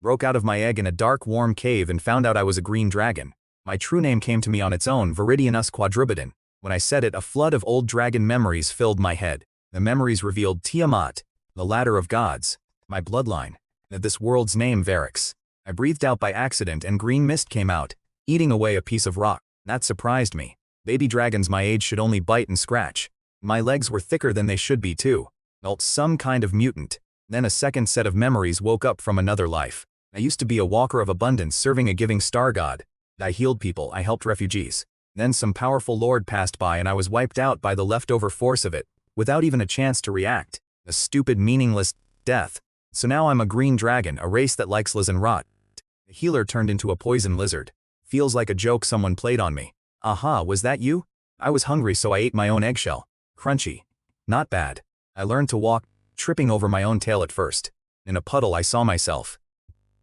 Broke out of my egg in a dark warm cave and found out I was a green dragon. My true name came to me on its own, Viridianus quadrupedon. When I said it, a flood of old dragon memories filled my head. The memories revealed Tiamat, the ladder of gods, my bloodline, and this world's name Varix. I breathed out by accident and green mist came out, eating away a piece of rock. That surprised me. Baby dragons my age should only bite and scratch. My legs were thicker than they should be too. Felt some kind of mutant. Then a second set of memories woke up from another life. I used to be a walker of abundance serving a giving star god. I healed people, I helped refugees. Then some powerful lord passed by and I was wiped out by the leftover force of it, without even a chance to react. A stupid, meaningless death. So now I'm a green dragon, a race that likes liz and rot. The healer turned into a poison lizard. Feels like a joke someone played on me. Aha, was that you? I was hungry so I ate my own eggshell. Crunchy. Not bad. I learned to walk, tripping over my own tail at first. In a puddle I saw myself.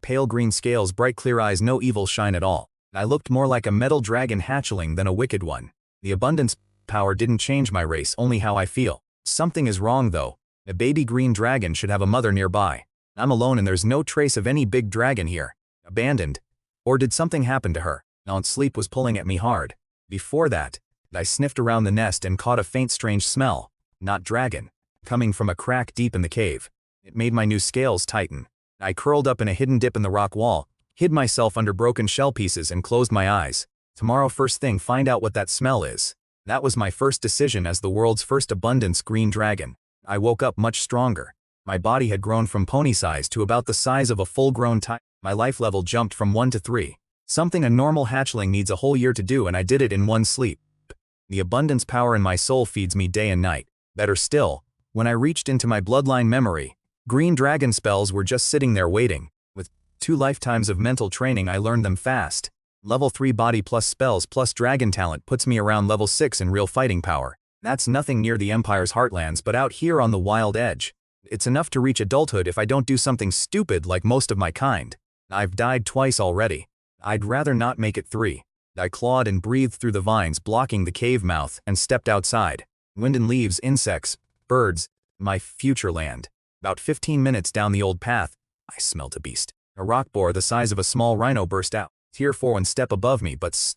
Pale green scales, bright clear eyes, no evil shine at all. I looked more like a metal dragon hatchling than a wicked one. The abundance power didn't change my race, only how I feel. Something is wrong though. A baby green dragon should have a mother nearby. I'm alone and there's no trace of any big dragon here. Abandoned. Or did something happen to her? Sleep was pulling at me hard. Before that, I sniffed around the nest and caught a faint strange smell. Not dragon. Coming from a crack deep in the cave. It made my new scales tighten. I curled up in a hidden dip in the rock wall, hid myself under broken shell pieces and closed my eyes. Tomorrow first thing find out what that smell is. That was my first decision as the world's first abundance green dragon. I woke up much stronger. My body had grown from pony size to about the size of a full-grown tiger. My life level jumped from 1 to 3. Something a normal hatchling needs a whole year to do and I did it in one sleep. The abundance power in my soul feeds me day and night. Better still, when I reached into my bloodline memory, green dragon spells were just sitting there waiting. With 2 lifetimes of mental training I learned them fast. Level 3 body plus spells plus dragon talent puts me around level 6 in real fighting power. That's nothing near the Empire's heartlands but out here on the wild edge. It's enough to reach adulthood if I don't do something stupid like most of my kind. I've died twice already. I'd rather not make it 3. I clawed and breathed through the vines blocking the cave mouth and stepped outside. Wind and leaves, insects, birds, my future land. About 15 minutes down the old path, I smelt a beast. A rock boar the size of a small rhino burst out. Tier 4 1 step above me but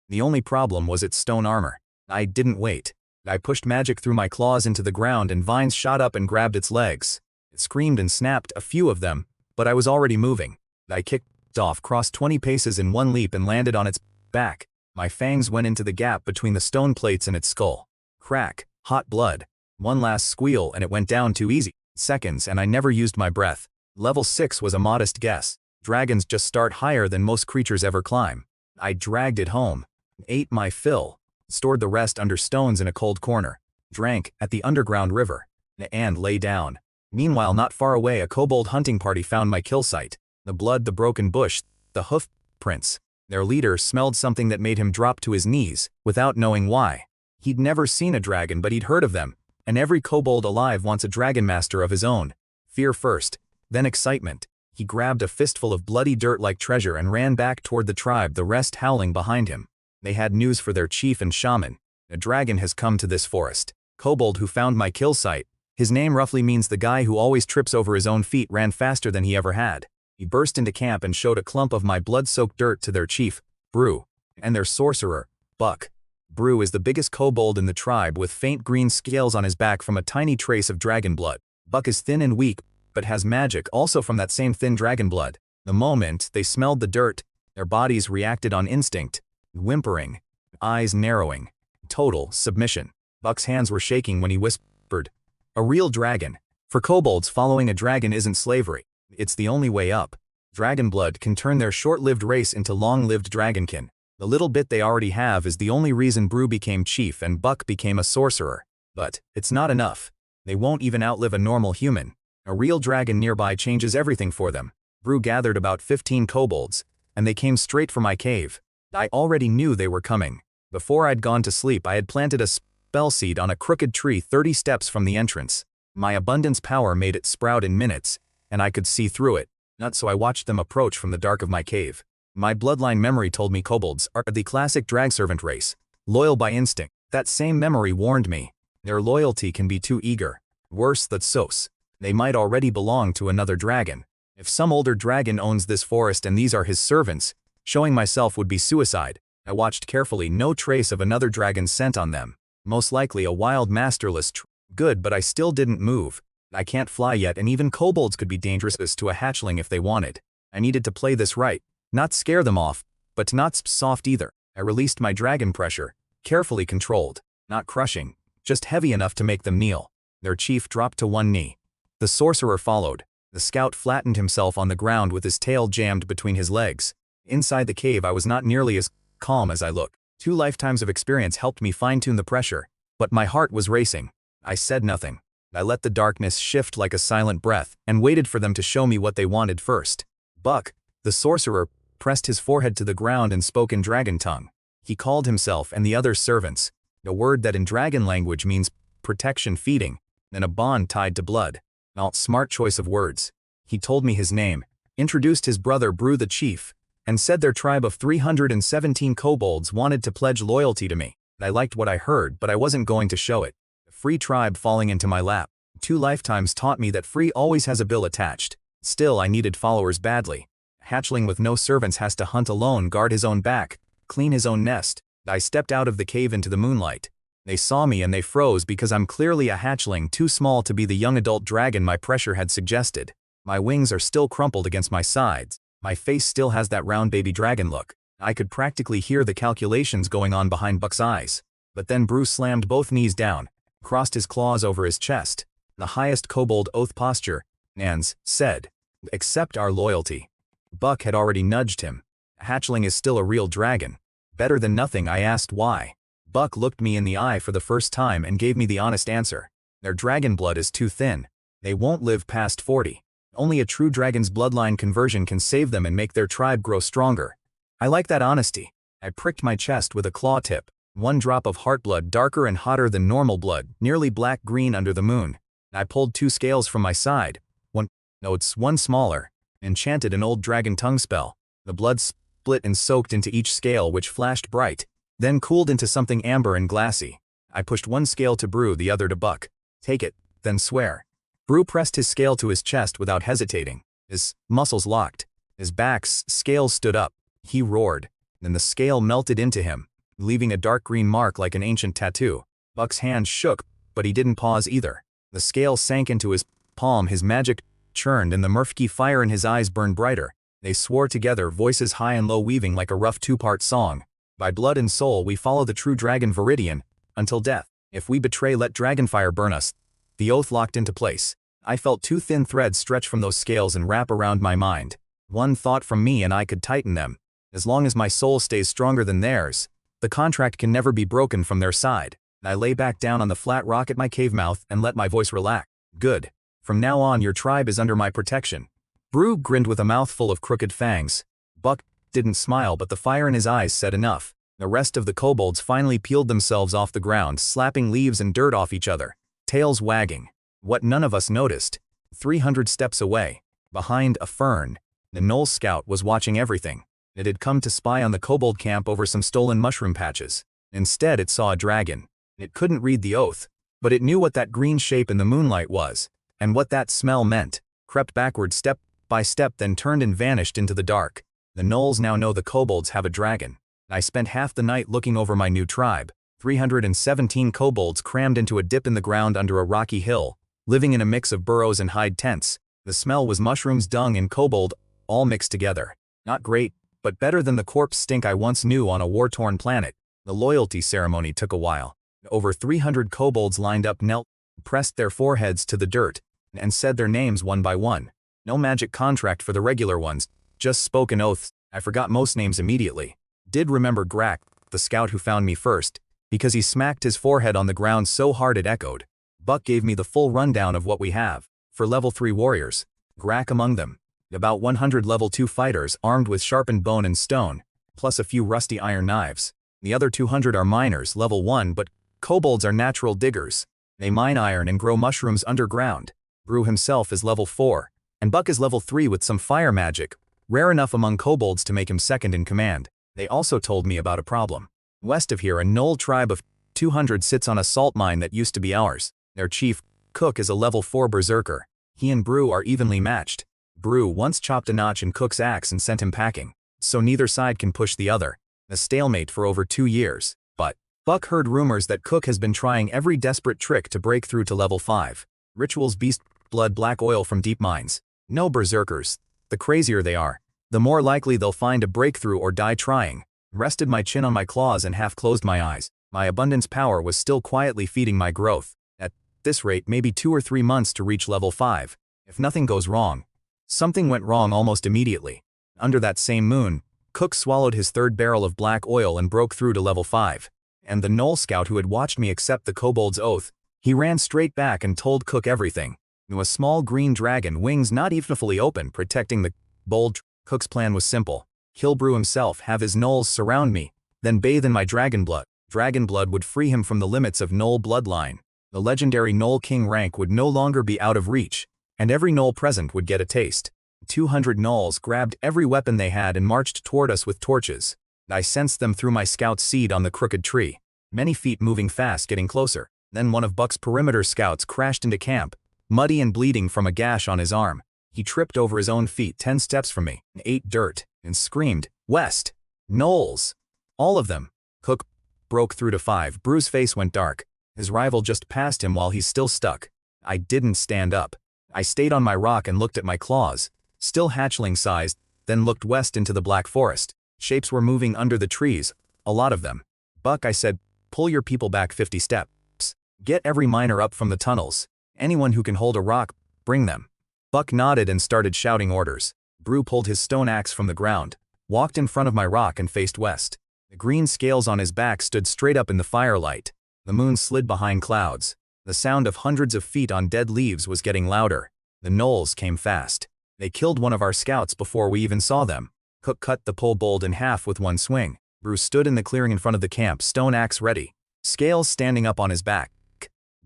the only problem was its stone armor. I didn't wait. I pushed magic through my claws into the ground and vines shot up and grabbed its legs. It screamed and snapped, a few of them, but I was already moving. I kicked off, crossed 20 paces in one leap and landed on its back. My fangs went into the gap between the stone plates and its skull. Crack, hot blood. One last squeal and it went down 2 easy seconds and I never used my breath. Level 6 was a modest guess. Dragons just start higher than most creatures ever climb. I dragged it home, ate my fill, stored the rest under stones in a cold corner, drank at the underground river, and lay down. Meanwhile, not far away, a kobold hunting party found my kill site. The blood, the broken bush, the hoof prints. Their leader smelled something that made him drop to his knees, without knowing why. He'd never seen a dragon but he'd heard of them, and every kobold alive wants a dragon master of his own. Fear first, then excitement. He grabbed a fistful of bloody dirt like treasure and ran back toward the tribe, the rest howling behind him. They had news for their chief and shaman. A dragon has come to this forest. Kobold who found my kill site. His name roughly means the guy who always trips over his own feet ran faster than he ever had. He burst into camp and showed a clump of my blood-soaked dirt to their chief, Brew, and their sorcerer, Buck. Brew is the biggest kobold in the tribe with faint green scales on his back from a tiny trace of dragon blood. Buck is thin and weak, but has magic also from that same thin dragon blood. The moment they smelled the dirt, their bodies reacted on instinct, whimpering, eyes narrowing, total submission. Buck's hands were shaking when he whispered, "A real dragon." For kobolds, following a dragon isn't slavery. It's the only way up. Dragon blood can turn their short-lived race into long-lived dragonkin. The little bit they already have is the only reason Brew became chief and Buck became a sorcerer. But it's not enough. They won't even outlive a normal human. A real dragon nearby changes everything for them. Brew gathered about 15 kobolds, and they came straight for my cave. I already knew they were coming. Before I'd gone to sleep, I had planted a spell seed on a crooked tree 30 steps from the entrance. My abundance power made it sprout in minutes, and I could see through it. Not so I watched them approach from the dark of my cave. My bloodline memory told me kobolds are the classic dragservant race, loyal by instinct. That same memory warned me. Their loyalty can be too eager. Worse than sos. They might already belong to another dragon. If some older dragon owns this forest and these are his servants, showing myself would be suicide. I watched carefully, no trace of another dragon's scent on them. Most likely a wild masterless good, but I still didn't move. I can't fly yet, and even kobolds could be dangerous to a hatchling if they wanted. I needed to play this right, not scare them off, but not soft either. I released my dragon pressure, carefully controlled, not crushing, just heavy enough to make them kneel. Their chief dropped to one knee. The sorcerer followed. The scout flattened himself on the ground with his tail jammed between his legs. Inside the cave I was not nearly as calm as I looked. 2 lifetimes of experience helped me fine-tune the pressure, but my heart was racing. I said nothing. I let the darkness shift like a silent breath and waited for them to show me what they wanted first. Buck, the sorcerer, pressed his forehead to the ground and spoke in dragon tongue. He called himself and the other servants, a word that in dragon language means protection, feeding, and a bond tied to blood. Not smart choice of words. He told me his name, introduced his brother Brew the chief, and said their tribe of 317 kobolds wanted to pledge loyalty to me. I liked what I heard, but I wasn't going to show it. A free tribe falling into my lap. 2 lifetimes taught me that free always has a bill attached. Still, I needed followers badly. A hatchling with no servants has to hunt alone, guard his own back, clean his own nest. I stepped out of the cave into the moonlight. They saw me and they froze because I'm clearly a hatchling too small to be the young adult dragon my pressure had suggested. My wings are still crumpled against my sides. My face still has that round baby dragon look. I could practically hear the calculations going on behind Buck's eyes. But then Bruce slammed both knees down, crossed his claws over his chest, the highest kobold oath posture, and said, "Accept our loyalty." Buck had already nudged him. A hatchling is still a real dragon. Better than nothing. I asked why. Buck looked me in the eye for the first time and gave me the honest answer. Their dragon blood is too thin. They won't live past 40. Only a true dragon's bloodline conversion can save them and make their tribe grow stronger. I like that honesty. I pricked my chest with a claw tip. 1 drop of heart blood, darker and hotter than normal blood, nearly black-green under the moon. I pulled 2 scales from my side. One smaller. Enchanted an old dragon tongue spell. The blood split and soaked into each scale, which flashed bright, then cooled into something amber and glassy. I pushed 1 scale to Brew, the other to Buck. "Take it, then swear." Brew pressed his scale to his chest without hesitating. His muscles locked. His back's scales stood up. He roared. Then the scale melted into him, leaving a dark green mark like an ancient tattoo. Buck's hand shook, but he didn't pause either. The scale sank into his palm, his magic churned, and the murky fire in his eyes burned brighter. They swore together, voices high and low weaving like a rough 2-part song. "By blood and soul we follow the true dragon Viridian, until death. If we betray, let dragonfire burn us." The oath locked into place. I felt 2 thin threads stretch from those scales and wrap around my mind. 1 thought from me and I could tighten them. As long as my soul stays stronger than theirs, the contract can never be broken from their side. I lay back down on the flat rock at my cave mouth and let my voice relax. "Good. From now on your tribe is under my protection." Brew grinned with a mouthful of crooked fangs. Buck didn't smile, but the fire in his eyes said enough. The rest of the kobolds finally peeled themselves off the ground, slapping leaves and dirt off each other, tails wagging. What none of us noticed, 300 steps away, behind a fern, the Knoll scout was watching everything. It had come to spy on the kobold camp over some stolen mushroom patches. Instead it saw a dragon. It couldn't read the oath, but it knew what that green shape in the moonlight was, and what that smell meant. Crept backward step by step, then turned and vanished into the dark. The Knolls now know the kobolds have a dragon. I spent half the night looking over my new tribe. 317 kobolds crammed into a dip in the ground under a rocky hill, living in a mix of burrows and hide tents. The smell was mushrooms, dung, and kobold, all mixed together. Not great, but better than the corpse stink I once knew on a war-torn planet. The loyalty ceremony took a while. Over 300 kobolds lined up, knelt, pressed their foreheads to the dirt, and said their names one by one. No magic contract for the regular ones, just spoken oaths. I forgot most names immediately. Did remember Grak, the scout who found me first, because he smacked his forehead on the ground so hard it echoed. Buck gave me the full rundown of what we have. For level 3 warriors, Grak among them. About 100 level 2 fighters armed with sharpened bone and stone, plus a few rusty iron knives. The other 200 are miners, level 1, but kobolds are natural diggers. They mine iron and grow mushrooms underground. Brew himself is level 4, and Buck is level 3 with some fire magic, rare enough among kobolds to make him second in command. They also told me about a problem. West of here, a Knoll tribe of 200 sits on a salt mine that used to be ours. Their chief, Cook, is a level 4 berserker. He and Brew are evenly matched. Brew once chopped a notch in Cook's axe and sent him packing, so neither side can push the other. A stalemate for over 2 years. But Buck heard rumors that Cook has been trying every desperate trick to break through to level 5. Rituals, beast blood, black oil from deep mines. No berserkers. The crazier they are, the more likely they'll find a breakthrough or die trying. Rested my chin on my claws and half closed my eyes. My abundance power was still quietly feeding my growth. At this rate, maybe 2 or 3 months to reach level 5. If nothing goes wrong. Something went wrong almost immediately. Under that same moon, Cook swallowed his 3rd barrel of black oil and broke through to level 5. And the Knoll scout who had watched me accept the kobold's oath, he ran straight back and told Cook everything. A small green dragon, wings not even fully open, protecting the bold. Cook's plan was simple. Kill Brew himself, have his gnolls surround me, then bathe in my dragon blood. Dragon blood would free him from the limits of Gnoll bloodline. The legendary Gnoll King rank would no longer be out of reach, and every Gnoll present would get a taste. 200 Gnolls grabbed every weapon they had and marched toward us with torches. I sensed them through my scout seed on the crooked tree. Many feet moving fast, getting closer. Then one of Buck's perimeter scouts crashed into camp, muddy and bleeding from a gash on his arm. He tripped over his own feet 10 steps from me, ate dirt, and screamed, "West! Gnolls! All of them!" Cook broke through to 5. Brew's face went dark. His rival just passed him while he's still stuck. I didn't stand up. I stayed on my rock and looked at my claws, still hatchling-sized, then looked west into the black forest. Shapes were moving under the trees, a lot of them. "Buck," I said, "pull your people back 50 steps. Get every miner up from the tunnels. Anyone who can hold a rock, bring them." Buck nodded and started shouting orders. Brew pulled his stone axe from the ground, walked in front of my rock and faced west. The green scales on his back stood straight up in the firelight. The moon slid behind clouds. The sound of hundreds of feet on dead leaves was getting louder. The gnolls came fast. They killed one of our scouts before we even saw them. Cook cut the kobold in half with one swing. Brew stood in the clearing in front of the camp, stone axe ready, scales standing up on his back.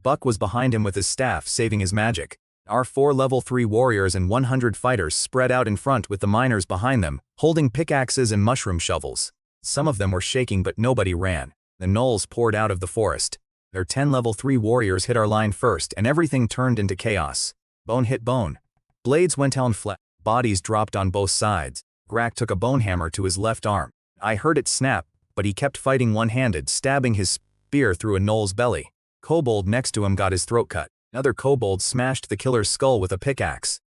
Buck was behind him with his staff, saving his magic. Our 4 level 3 warriors and 100 fighters spread out in front with the miners behind them, holding pickaxes and mushroom shovels. Some of them were shaking, but nobody ran. The gnolls poured out of the forest. Their 10 level 3 warriors hit our line first, and everything turned into chaos. Bone hit bone. Blades went down flat. Bodies dropped on both sides. Grak took a bone hammer to his left arm. I heard it snap, but he kept fighting one-handed, stabbing his spear through a gnoll's belly. Kobold next to him got his throat cut. Another kobold smashed the killer's skull with a pickaxe.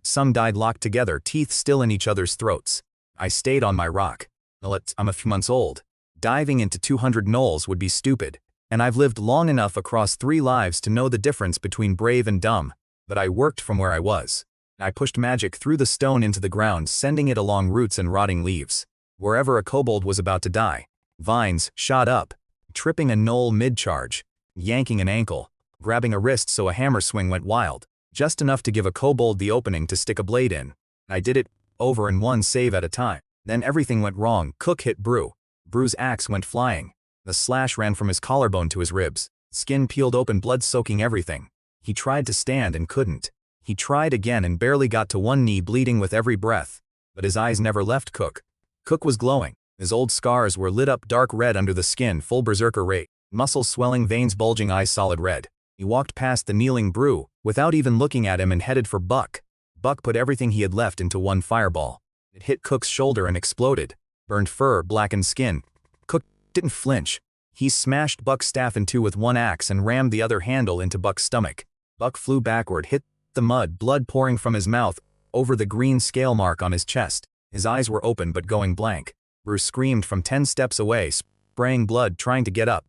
Some died locked together, teeth still in each other's throats. I stayed on my rock. I'm a few months old. Diving into 200 gnolls would be stupid, and I've lived long enough across 3 lives to know the difference between brave and dumb. But I worked from where I was. I pushed magic through the stone into the ground, sending it along roots and rotting leaves. Wherever a kobold was about to die, vines shot up, tripping a gnoll mid-charge, yanking an ankle, grabbing a wrist so a hammer swing went wild, just enough to give a kobold the opening to stick a blade in. I did it over in one save at a time. Then everything went wrong. Cook hit Brew. Brew's axe went flying. The slash ran from his collarbone to his ribs. Skin peeled open, blood soaking everything. He tried to stand and couldn't. He tried again and barely got to one knee, bleeding with every breath. But his eyes never left Cook. Cook was glowing. His old scars were lit up dark red under the skin, full berserker rage. Muscles swelling, veins bulging, eyes solid red. He walked past the kneeling Brew, without even looking at him, and headed for Buck. Buck put everything he had left into one fireball. It hit Cook's shoulder and exploded. Burned fur, blackened skin. Cook didn't flinch. He smashed Buck's staff in 2 with one axe and rammed the other handle into Buck's stomach. Buck flew backward, hit the mud, blood pouring from his mouth, over the green scale mark on his chest. His eyes were open but going blank. Brew screamed from 10 steps away, spraying blood, trying to get up.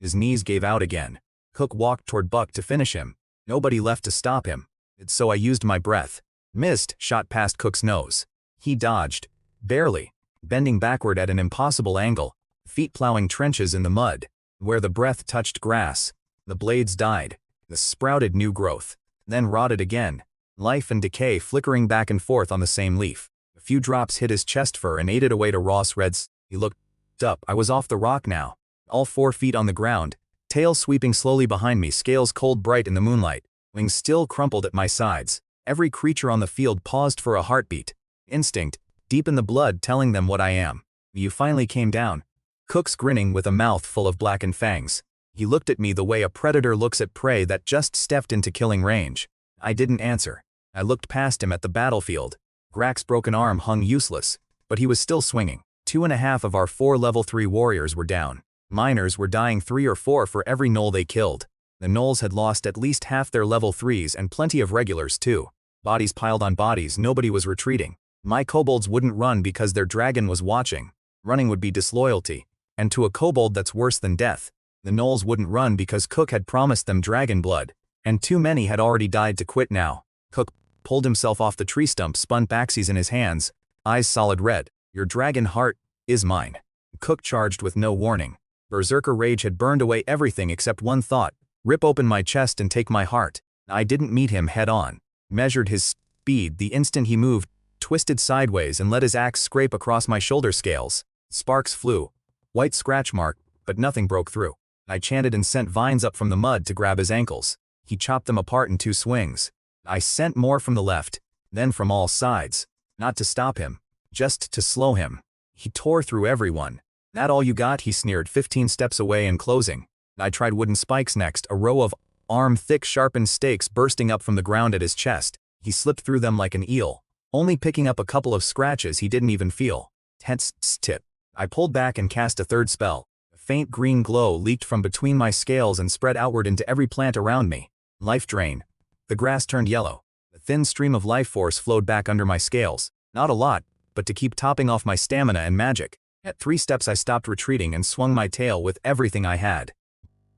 His knees gave out again. Cook walked toward Buck to finish him. Nobody left to stop him. So I used my breath. Mist shot past Cook's nose. He dodged, barely, bending backward at an impossible angle, feet plowing trenches in the mud. Where the breath touched grass, the blades died. The sprouted new growth, then rotted again. Life and decay flickering back and forth on the same leaf. A few drops hit his chest fur and ate it away to Ross Reds. He looked up. I was off the rock now. All 4 feet on the ground, tail sweeping slowly behind me, scales cold bright in the moonlight, wings still crumpled at my sides. Every creature on the field paused for a heartbeat. Instinct, deep in the blood, telling them what I am. You finally came down. Cook's grinning with a mouth full of blackened fangs. He looked at me the way a predator looks at prey that just stepped into killing range. I didn't answer. I looked past him at the battlefield. Grak's broken arm hung useless, but he was still swinging. 2.5 of our 4 level 3 warriors were down. Miners were dying 3 or 4 for every gnoll they killed. The gnolls had lost at least half their level 3s and plenty of regulars too. Bodies piled on bodies, nobody was retreating. My kobolds wouldn't run because their dragon was watching. Running would be disloyalty. And to a kobold that's worse than death. The gnolls wouldn't run because Cook had promised them dragon blood. And too many had already died to quit now. Cook pulled himself off the tree stump, spun backsies in his hands, eyes solid red. Your dragon heart is mine. Cook charged with no warning. Berserker rage had burned away everything except one thought: rip open my chest and take my heart. I didn't meet him head on. Measured his speed the instant he moved, twisted sideways and let his axe scrape across my shoulder scales. Sparks flew. White scratch mark, but nothing broke through. I chanted and sent vines up from the mud to grab his ankles. He chopped them apart in 2 swings. I sent more from the left, then from all sides. Not to stop him, just to slow him. He tore through everyone. That all you got? He sneered 15 steps away and closing. I tried wooden spikes next, a row of arm-thick sharpened stakes bursting up from the ground at his chest. He slipped through them like an eel, only picking up a couple of scratches he didn't even feel. Tense tip. I pulled back and cast a third spell. A faint green glow leaked from between my scales and spread outward into every plant around me. Life drain. The grass turned yellow. A thin stream of life force flowed back under my scales. Not a lot, but to keep topping off my stamina and magic. At 3 steps I stopped retreating and swung my tail with everything I had.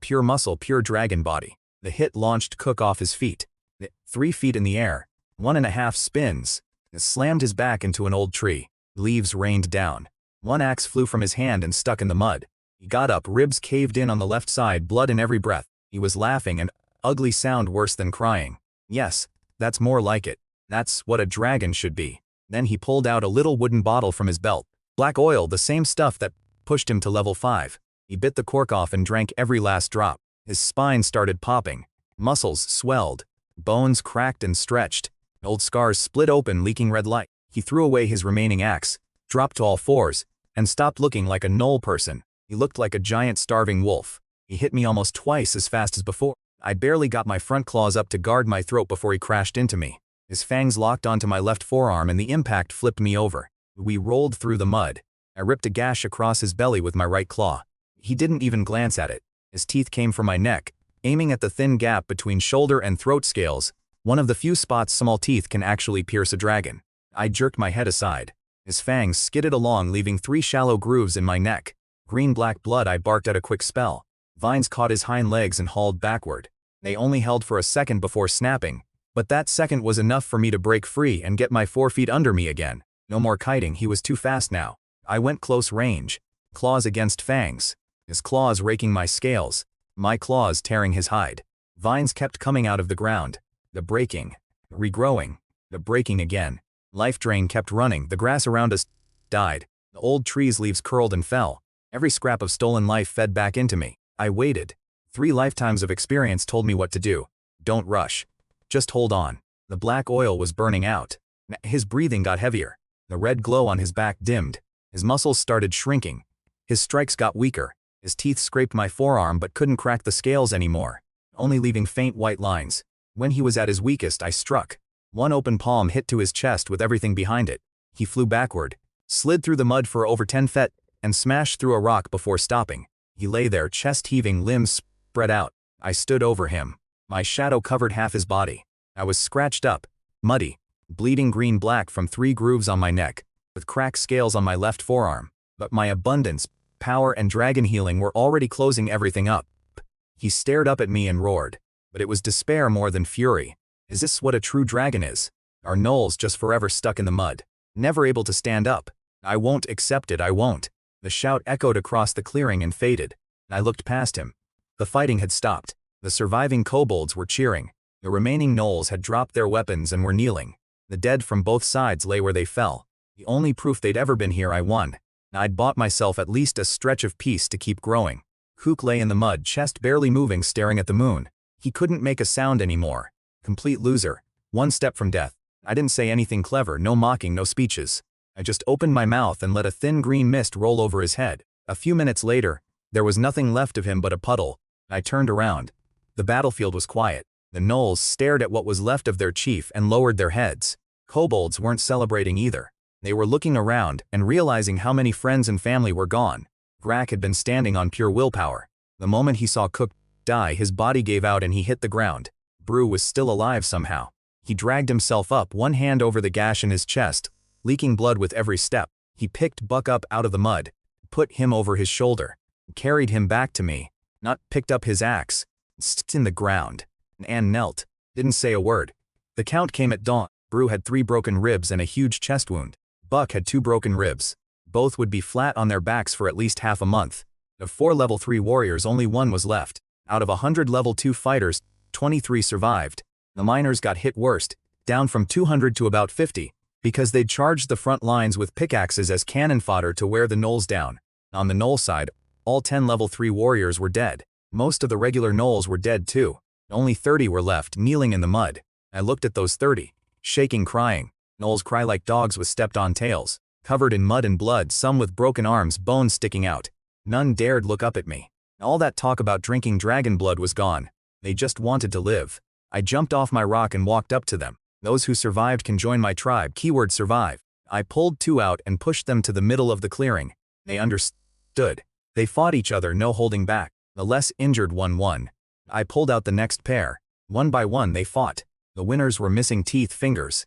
Pure muscle, pure dragon body. The hit launched Cook off his feet. 3 feet in the air. 1.5 spins. It slammed his back into an old tree. Leaves rained down. One axe flew from his hand and stuck in the mud. He got up, ribs caved in on the left side, blood in every breath. He was laughing, an ugly sound worse than crying. Yes, that's more like it. That's what a dragon should be. Then he pulled out a little wooden bottle from his belt. Black oil, the same stuff that pushed him to level 5. He bit the cork off and drank every last drop. His spine started popping. Muscles swelled. Bones cracked and stretched. Old scars split open, leaking red light. He threw away his remaining axe, dropped to all 4s, and stopped looking like a gnoll person. He looked like a giant starving wolf. He hit me almost twice as fast as before. I barely got my front claws up to guard my throat before he crashed into me. His fangs locked onto my left forearm and the impact flipped me over. We rolled through the mud. I ripped a gash across his belly with my right claw. He didn't even glance at it. His teeth came from my neck, aiming at the thin gap between shoulder and throat scales, one of the few spots small teeth can actually pierce a dragon. I jerked my head aside. His fangs skidded along, leaving 3 shallow grooves in my neck. Green-black blood. I barked at a quick spell. Vines caught his hind legs and hauled backward. They only held for a second before snapping, but that second was enough for me to break free and get my 4 feet under me again. No more kiting, he was too fast now. I went close range. Claws against fangs. His claws raking my scales. My claws tearing his hide. Vines kept coming out of the ground. The breaking. Regrowing. The breaking again. Life drain kept running. The grass around us died. The old tree's leaves curled and fell. Every scrap of stolen life fed back into me. I waited. 3 lifetimes of experience told me what to do. Don't rush. Just hold on. The black oil was burning out. His breathing got heavier. The red glow on his back dimmed. His muscles started shrinking. His strikes got weaker. His teeth scraped my forearm but couldn't crack the scales anymore, only leaving faint white lines. When he was at his weakest, I struck. One open palm hit to his chest with everything behind it. He flew backward, slid through the mud for over 10 feet, and smashed through a rock before stopping. He lay there, chest heaving, limbs spread out. I stood over him. My shadow covered half his body. I was scratched up, muddy, bleeding green-black from 3 grooves on my neck, with cracked scales on my left forearm. But my abundance, power and dragon healing were already closing everything up. He stared up at me and roared. But it was despair more than fury. Is this what a true dragon is? Are gnolls just forever stuck in the mud, never able to stand up? I won't accept it, I won't. The shout echoed across the clearing and faded. I looked past him. The fighting had stopped. The surviving kobolds were cheering. The remaining gnolls had dropped their weapons and were kneeling. The dead from both sides lay where they fell. The only proof they'd ever been here. I won. I'd bought myself at least a stretch of peace to keep growing. Kook lay in the mud, chest barely moving, staring at the moon. He couldn't make a sound anymore. Complete loser. 1 step from death. I didn't say anything clever, no mocking, no speeches. I just opened my mouth and let a thin green mist roll over his head. A few minutes later, there was nothing left of him but a puddle. I turned around. The battlefield was quiet. The gnolls stared at what was left of their chief and lowered their heads. Kobolds weren't celebrating either. They were looking around and realizing how many friends and family were gone. Grak had been standing on pure willpower. The moment he saw Cook die, his body gave out and he hit the ground. Brew was still alive somehow. He dragged himself up, one hand over the gash in his chest, leaking blood with every step. He picked Buck up out of the mud, put him over his shoulder, carried him back to me, not picked up his axe, in the ground. Anne knelt, didn't say a word. The count came at dawn. Brew had 3 broken ribs and a huge chest wound. Buck had 2 broken ribs. Both would be flat on their backs for at least half a month. Of 4 level 3 warriors, only 1 was left. Out of 100 level 2 fighters, 23 survived. The miners got hit worst, down from 200 to about 50, because they'd charged the front lines with pickaxes as cannon fodder to wear the gnolls down. On the gnoll side, all 10 level 3 warriors were dead. Most of the regular gnolls were dead too. Only 30 were left, kneeling in the mud. I looked at those 30, shaking, crying. Gnolls cry like dogs with stepped-on tails, covered in mud and blood, some with broken arms, bones sticking out. None dared look up at me. All that talk about drinking dragon blood was gone. They just wanted to live. I jumped off my rock and walked up to them. Those who survived can join my tribe. Keyword survive. I pulled 2 out and pushed them to the middle of the clearing. They understood. They fought each other, no holding back. The less injured one won. I pulled out the next pair. One by one they fought. The winners were missing teeth, fingers,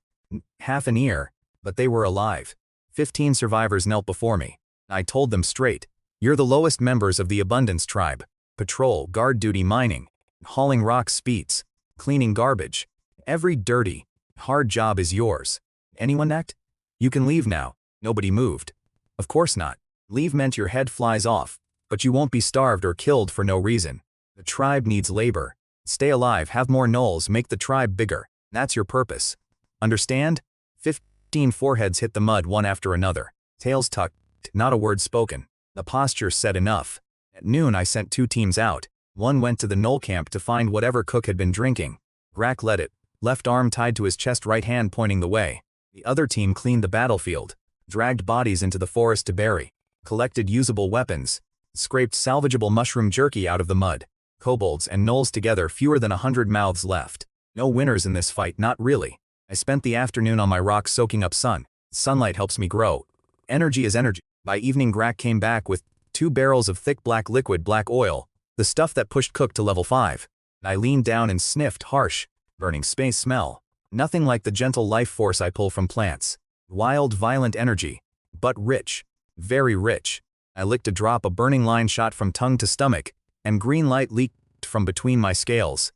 half an ear, but they were alive. 15 survivors knelt before me. I told them straight, "You're the lowest members of the Abundance tribe. Patrol, guard duty, mining, hauling rocks, speeds, cleaning garbage. Every dirty, hard job is yours. Anyone act? You can leave now." Nobody moved. Of course not. Leave meant your head flies off, but you won't be starved or killed for no reason. The tribe needs labor. Stay alive, have more gnolls, make the tribe bigger. That's your purpose. Understand? 15 foreheads hit the mud one after another. Tails tucked, not a word spoken. The posture said enough. At noon I sent 2 teams out. One went to the gnoll camp to find whatever Cook had been drinking. Grak led it, left arm tied to his chest, right hand pointing the way. The other team cleaned the battlefield, dragged bodies into the forest to bury, collected usable weapons, scraped salvageable mushroom jerky out of the mud. Kobolds and gnolls together, fewer than 100 mouths left. No winners in this fight, not really. I spent the afternoon on my rock soaking up sun. Sunlight helps me grow. Energy is energy. By evening Grak came back with 2 barrels of thick black liquid black oil, the stuff that pushed Cook to level 5. I leaned down and sniffed harsh, burning space smell. Nothing like the gentle life force I pull from plants. Wild, violent energy, but rich. Very rich. I licked a drop, a burning line shot from tongue to stomach, and green light leaked from between my scales.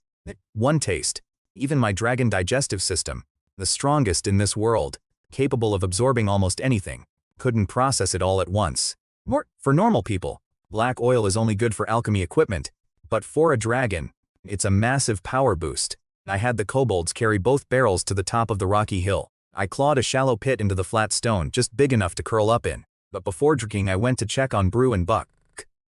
One taste. Even my dragon digestive system, the strongest in this world, capable of absorbing almost anything, couldn't process it all at once. For normal people, black oil is only good for alchemy equipment, but for a dragon, it's a massive power boost. I had the kobolds carry both barrels to the top of the rocky hill. I clawed a shallow pit into the flat stone, just big enough to curl up in. But before drinking I went to check on Brew and Buck,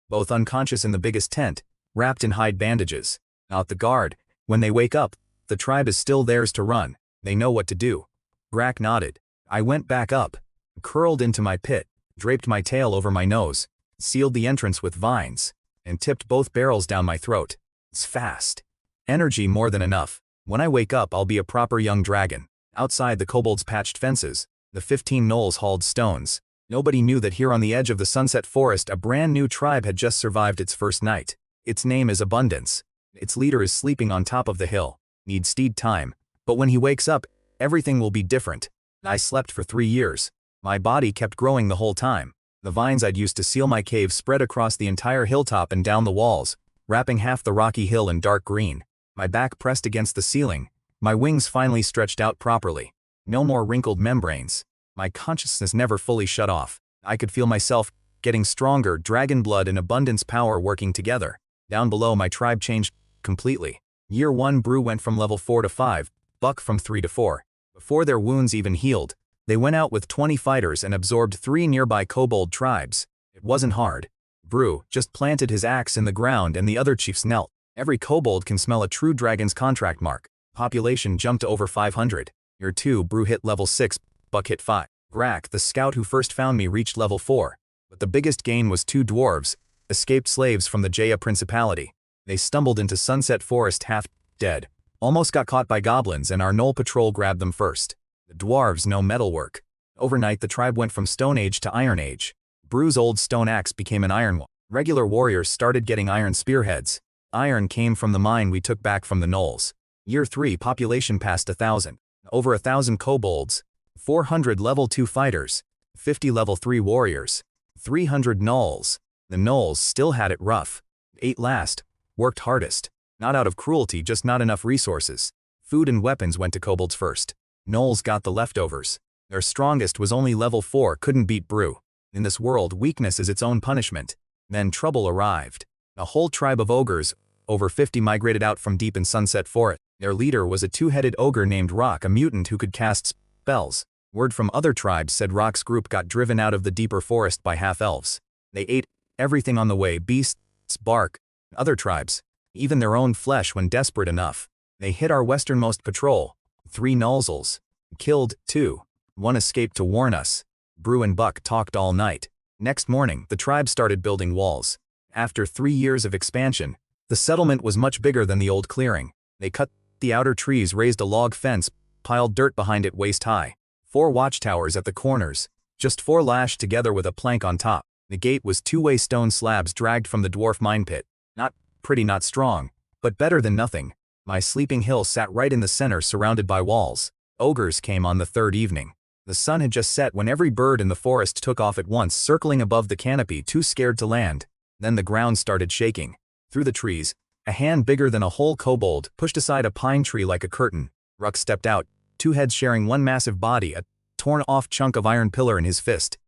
both unconscious in the biggest tent, wrapped in hide bandages. Out the guard. When they wake up, the tribe is still theirs to run. They know what to do. Grak nodded. I went back up, curled into my pit, draped my tail over my nose, sealed the entrance with vines, and tipped both barrels down my throat. It's fast. Energy more than enough. When I wake up I'll be a proper young dragon. Outside the kobolds patched fences. The 15 gnolls hauled stones. Nobody knew that here on the edge of the Sunset Forest a brand new tribe had just survived its first night. Its name is Abundance. Its leader is sleeping on top of the hill. Needs steed time. But when he wakes up, everything will be different. I slept for 3 years. My body kept growing the whole time. The vines I'd used to seal my cave spread across the entire hilltop and down the walls, wrapping half the rocky hill in dark green. My back pressed against the ceiling. My wings finally stretched out properly. No more wrinkled membranes. My consciousness never fully shut off. I could feel myself getting stronger, dragon blood and abundance power working together. Down below my tribe changed completely. Year 1 Brew went from level 4 to 5, Buck from 3 to 4. Before their wounds even healed, they went out with 20 fighters and absorbed 3 nearby kobold tribes. It wasn't hard. Brew just planted his axe in the ground and the other chiefs knelt. Every kobold can smell a true dragon's contract mark. Population jumped to over 500. Year 2 Brew hit level 6, Buck hit 5. Grak, the scout who first found me, reached level 4. But the biggest gain was 2 dwarves, escaped slaves from the Jaya Principality. They stumbled into Sunset Forest half dead. Almost got caught by goblins and our knoll patrol grabbed them first. The dwarves know metalwork. Overnight the tribe went from Stone Age to Iron Age. Bru's old stone axe became an iron one. Regular warriors started getting iron spearheads. Iron came from the mine we took back from the gnolls. Year 3 population passed 1,000. Over 1,000 kobolds. 400 level 2 fighters. 50 level 3 warriors. 300 gnolls. The gnolls still had it rough. Ate last. Worked hardest. Not out of cruelty, just not enough resources. Food and weapons went to kobolds first. Gnolls got the leftovers. Their strongest was only level 4, couldn't beat Bru. In this world, weakness is its own punishment. Then trouble arrived. A whole tribe of ogres, over 50, migrated out from deep in Sunset Forest. Their leader was a two-headed ogre named Rock, a mutant who could cast spells. Word from other tribes said Rock's group got driven out of the deeper forest by half-elves. They ate everything on the way, beasts, bark, other tribes, even their own flesh when desperate enough. They hit our westernmost patrol. 3 Nullsels. Killed 2. 1 escaped to warn us. Bru and Buck talked all night. Next morning, the tribe started building walls. After 3 years of expansion, the settlement was much bigger than the old clearing. They cut the outer trees, raised a log fence, piled dirt behind it waist high. 4 watchtowers at the corners, just 4 lashed together with a plank on top. The gate was 2-way stone slabs dragged from the dwarf mine pit. Not pretty, not strong, but better than nothing. My sleeping hill sat right in the center, surrounded by walls. Ogres came on the 3rd evening. The sun had just set when every bird in the forest took off at once, circling above the canopy, too scared to land. Then the ground started shaking. Through the trees, a hand bigger than a whole kobold pushed aside a pine tree like a curtain. Ruck stepped out, 2 heads sharing one massive body, a torn-off chunk of iron pillar in his fist.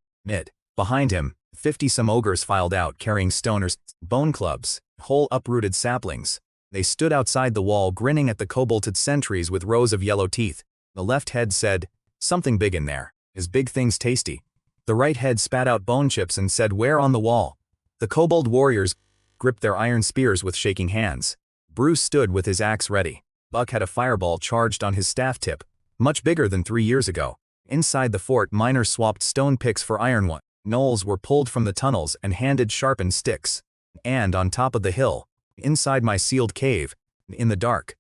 Behind him, 50-some ogres filed out, carrying stoners, bone clubs, whole uprooted saplings. They stood outside the wall, grinning at the kobolded sentries with rows of yellow teeth. The left head said, "Something big in there. Is big things tasty?" The right head spat out bone chips and said, "Where on the wall?" The kobold warriors gripped their iron spears with shaking hands. Bruce stood with his axe ready. Buck had a fireball charged on his staff tip, much bigger than 3 years ago. Inside the fort, miners swapped stone picks for iron ones. Gnolls were pulled from the tunnels and handed sharpened sticks. And on top of the hill, inside my sealed cave, in the dark,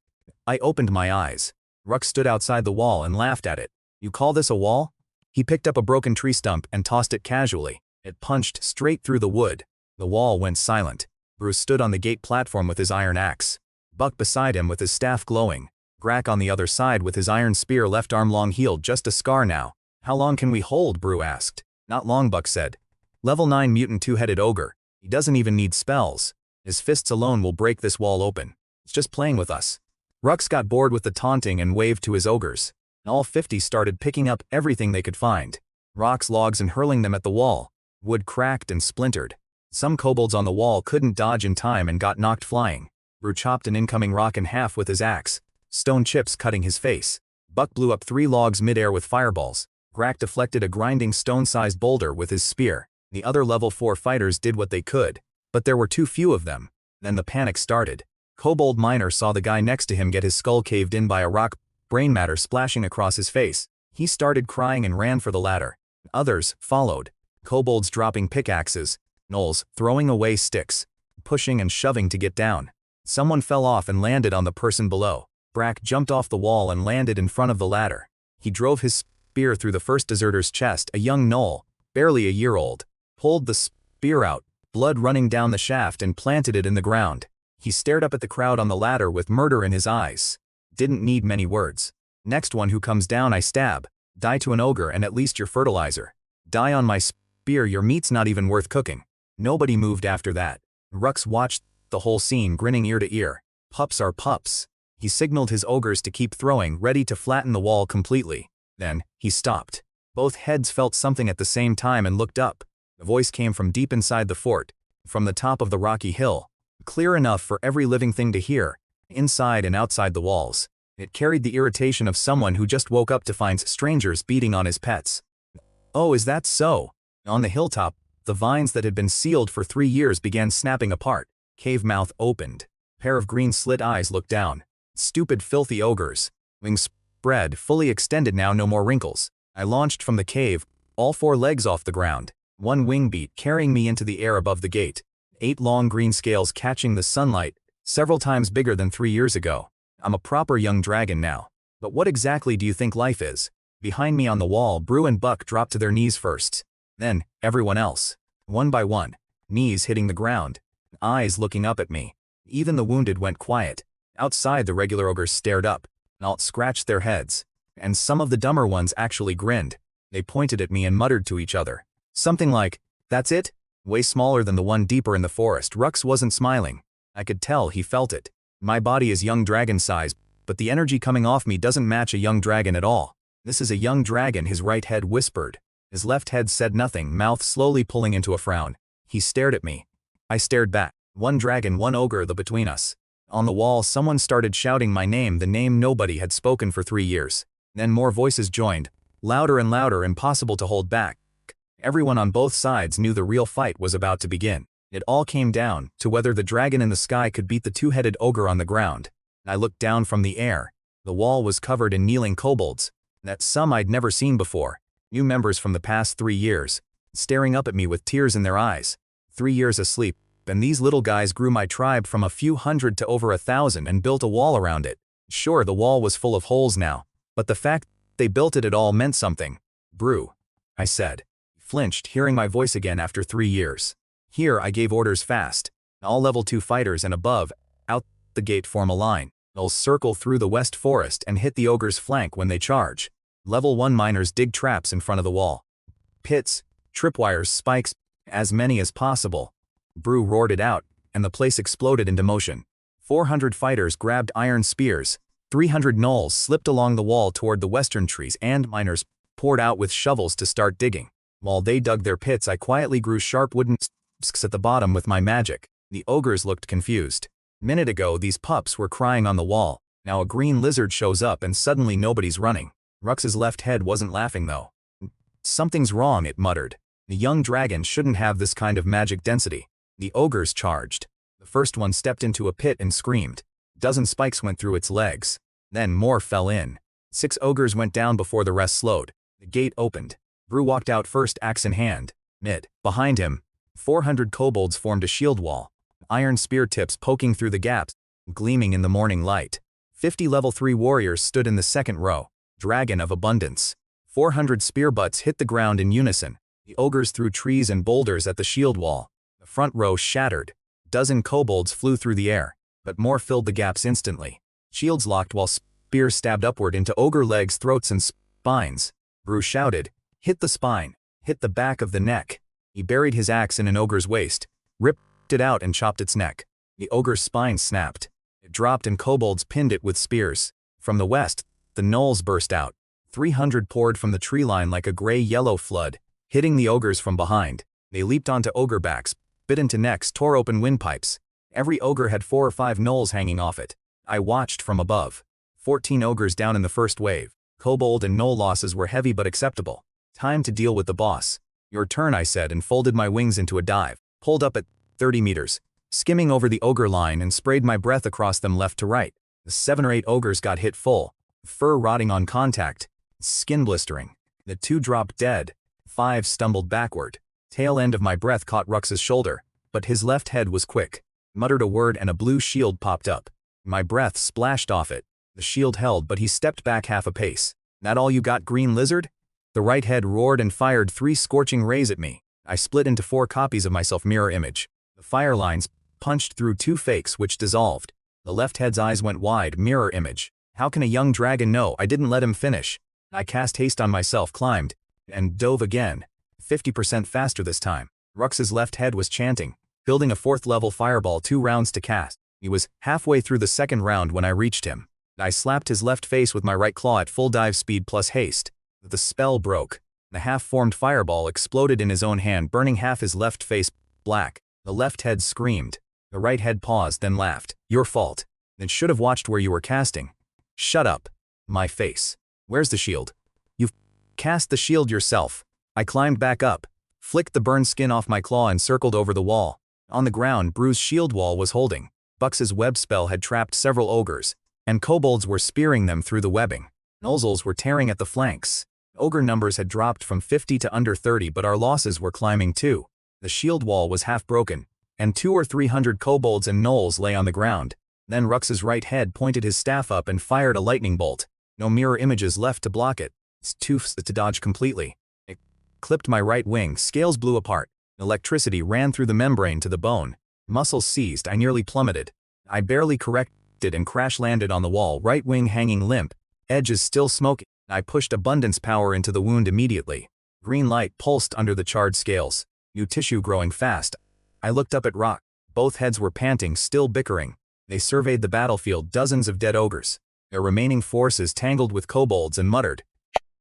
I opened my eyes. Ruck stood outside the wall and laughed at it. "You call this a wall?" He picked up a broken tree stump and tossed it casually. It punched straight through the wood. The wall went silent. Bruce stood on the gate platform with his iron axe. Buck beside him with his staff glowing. Grack on the other side with his iron spear, left arm long, healed, just a scar now. "How long can we hold?" Bru asked. "Not long," Buck said. "Level 9 mutant two-headed ogre. He doesn't even need spells. His fists alone will break this wall open. It's just playing with us." Rux got bored with the taunting and waved to his ogres. All 50 started picking up everything they could find. Rocks, logs, and hurling them at the wall. Wood cracked and splintered. Some kobolds on the wall couldn't dodge in time and got knocked flying. Bru chopped an incoming rock in half with his axe, stone chips cutting his face. Buck blew up 3 logs midair with fireballs. Grack deflected a grinding stone-sized boulder with his spear. The other level 4 fighters did what they could, but there were too few of them. Then the panic started. Kobold miner saw the guy next to him get his skull caved in by a rock, brain matter splashing across his face. He started crying and ran for the ladder. Others followed. Kobolds dropping pickaxes, gnolls throwing away sticks, pushing and shoving to get down. Someone fell off and landed on the person below. Brack jumped off the wall and landed in front of the ladder. He drove his spear through the first deserter's chest, a young gnoll, barely a year old, pulled the spear out, blood running down the shaft, and planted it in the ground. He stared up at the crowd on the ladder with murder in his eyes. Didn't need many words. "Next one who comes down I stab. Die to an ogre and at least you're fertilizer. Die on my spear, your meat's not even worth cooking." Nobody moved after that. Rux watched the whole scene, grinning ear to ear. Pups are pups. He signaled his ogres to keep throwing, ready to flatten the wall completely. Then, he stopped. Both heads felt something at the same time and looked up. The voice came from deep inside the fort, from the top of the rocky hill, clear enough for every living thing to hear, inside and outside the walls. It carried the irritation of someone who just woke up to find strangers beating on his pets. "Oh, is that so?" On the hilltop, the vines that had been sealed for 3 years began snapping apart. Cave mouth opened. Pair of green slit eyes looked down. Stupid, filthy ogres. Wings spread, fully extended now, no more wrinkles. I launched from the cave, all 4 legs off the ground. 1 wing beat, carrying me into the air above the gate. 8 long green scales catching the sunlight, several times bigger than 3 years ago. I'm a proper young dragon now. But what exactly do you think life is? Behind me on the wall, Brew and Buck dropped to their knees first. Then, everyone else. One by one. Knees hitting the ground. Eyes looking up at me. Even the wounded went quiet. Outside, the regular ogres stared up. Alt scratched their heads. And some of the dumber ones actually grinned. They pointed at me and muttered to each other. Something like, "That's it?" Way smaller than the one deeper in the forest, Rux wasn't smiling. I could tell he felt it. My body is young dragon size, but the energy coming off me doesn't match a young dragon at all. This is a young dragon, his right head whispered. His left head said nothing, mouth slowly pulling into a frown. He stared at me. I stared back. One dragon, one ogre, the between us. On the wall, someone started shouting my name, the name nobody had spoken for 3 years. Then more voices joined. Louder and louder, impossible to hold back. Everyone on both sides knew the real fight was about to begin. It all came down to whether the dragon in the sky could beat the two-headed ogre on the ground. I looked down from the air. The wall was covered in kneeling kobolds. That some I'd never seen before. New members from the past 3 years. Staring up at me with tears in their eyes. 3 years asleep, and these little guys grew my tribe from a few hundred to over 1,000 and built a wall around it. Sure, the wall was full of holes now, but the fact they built it at all meant something. Brew, I said. Flinched, hearing my voice again after 3 years. Here I gave orders fast. All level 2 fighters and above, out the gate form a line. They'll circle through the west forest and hit the ogre's flank when they charge. Level 1 miners dig traps in front of the wall. Pits, tripwires, spikes, as many as possible. Brew roared it out, and the place exploded into motion. 400 fighters grabbed iron spears. 300 gnolls slipped along the wall toward the western trees, and miners poured out with shovels to start digging. While they dug their pits, I quietly grew sharp wooden sticks at the bottom with my magic. The ogres looked confused. Minute ago, these pups were crying on the wall. Now a green lizard shows up and suddenly nobody's running. Rux's left head wasn't laughing though. Something's wrong, it muttered. The young dragon shouldn't have this kind of magic density. The ogres charged. The first one stepped into a pit and screamed. A dozen spikes went through its legs. Then more fell in. 6 ogres went down before the rest slowed. The gate opened. Brew walked out first, axe in hand. Behind him, 400 kobolds formed a shield wall. Iron spear tips poking through the gaps, gleaming in the morning light. 50 level 3 warriors stood in the second row. Dragon of abundance. 400 spear butts hit the ground in unison. The ogres threw trees and boulders at the shield wall. The front row shattered. A dozen kobolds flew through the air, but more filled the gaps instantly. Shields locked while spears stabbed upward into ogre legs, throats, and spines. Brew shouted, "Hit the spine. Hit the back of the neck." He buried his axe in an ogre's waist, ripped it out and chopped its neck. The ogre's spine snapped. It dropped and kobolds pinned it with spears. From the west, the gnolls burst out. 300 poured from the tree line like a gray-yellow flood, hitting the ogres from behind. They leaped onto ogre backs, bit into necks, tore open windpipes. Every ogre had 4 or 5 gnolls hanging off it. I watched from above. 14 ogres down in the first wave. Kobold and gnoll losses were heavy but acceptable. Time to deal with the boss. Your turn, I said, and folded my wings into a dive. Pulled up at 30 meters, skimming over the ogre line, and sprayed my breath across them left to right. The 7 or 8 ogres got hit full, fur rotting on contact, skin blistering. The 2 dropped dead. 5 stumbled backward. Tail end of my breath caught Rux's shoulder, but his left head was quick. Muttered a word and a blue shield popped up. My breath splashed off it. The shield held, but he stepped back half a pace. "That all you got, green lizard?" The right head roared and fired 3 scorching rays at me. I split into 4 copies of myself mirror image. The fire lines punched through 2 fakes which dissolved. The left head's eyes went wide, mirror image. How can a young dragon know? I didn't let him finish. I cast haste on myself, climbed, and dove again. 50% faster this time. Rux's left head was chanting, building a 4th level fireball, 2 rounds to cast. He was halfway through the second round when I reached him. I slapped his left face with my right claw at full dive speed plus haste. The spell broke. The half-formed fireball exploded in his own hand, burning half his left face black. The left head screamed. The right head paused, then laughed. "Your fault. Then should have watched where you were casting." "Shut up." My face. "Where's the shield?" "You've cast the shield yourself." I climbed back up, flicked the burned skin off my claw and circled over the wall. On the ground, Brew's shield wall was holding. Bux's web spell had trapped several ogres, and kobolds were spearing them through the webbing. Nozzles were tearing at the flanks. Ogre numbers had dropped from 50 to under 30, but our losses were climbing too. The shield wall was half broken, and 200 or 300 kobolds and gnolls lay on the ground. Then Rux's right head pointed his staff up and fired a lightning bolt. No mirror images left to block it. It's too fast to dodge completely. It clipped my right wing, scales blew apart. Electricity ran through the membrane to the bone. Muscles seized, I nearly plummeted. I barely corrected and crash-landed on the wall, right wing hanging limp, edges still smoking. I pushed abundance power into the wound immediately. Green light pulsed under the charred scales. New tissue growing fast. I looked up at Rock. Both heads were panting, still bickering. They surveyed the battlefield, dozens of dead ogres. Their remaining forces tangled with kobolds and muttered.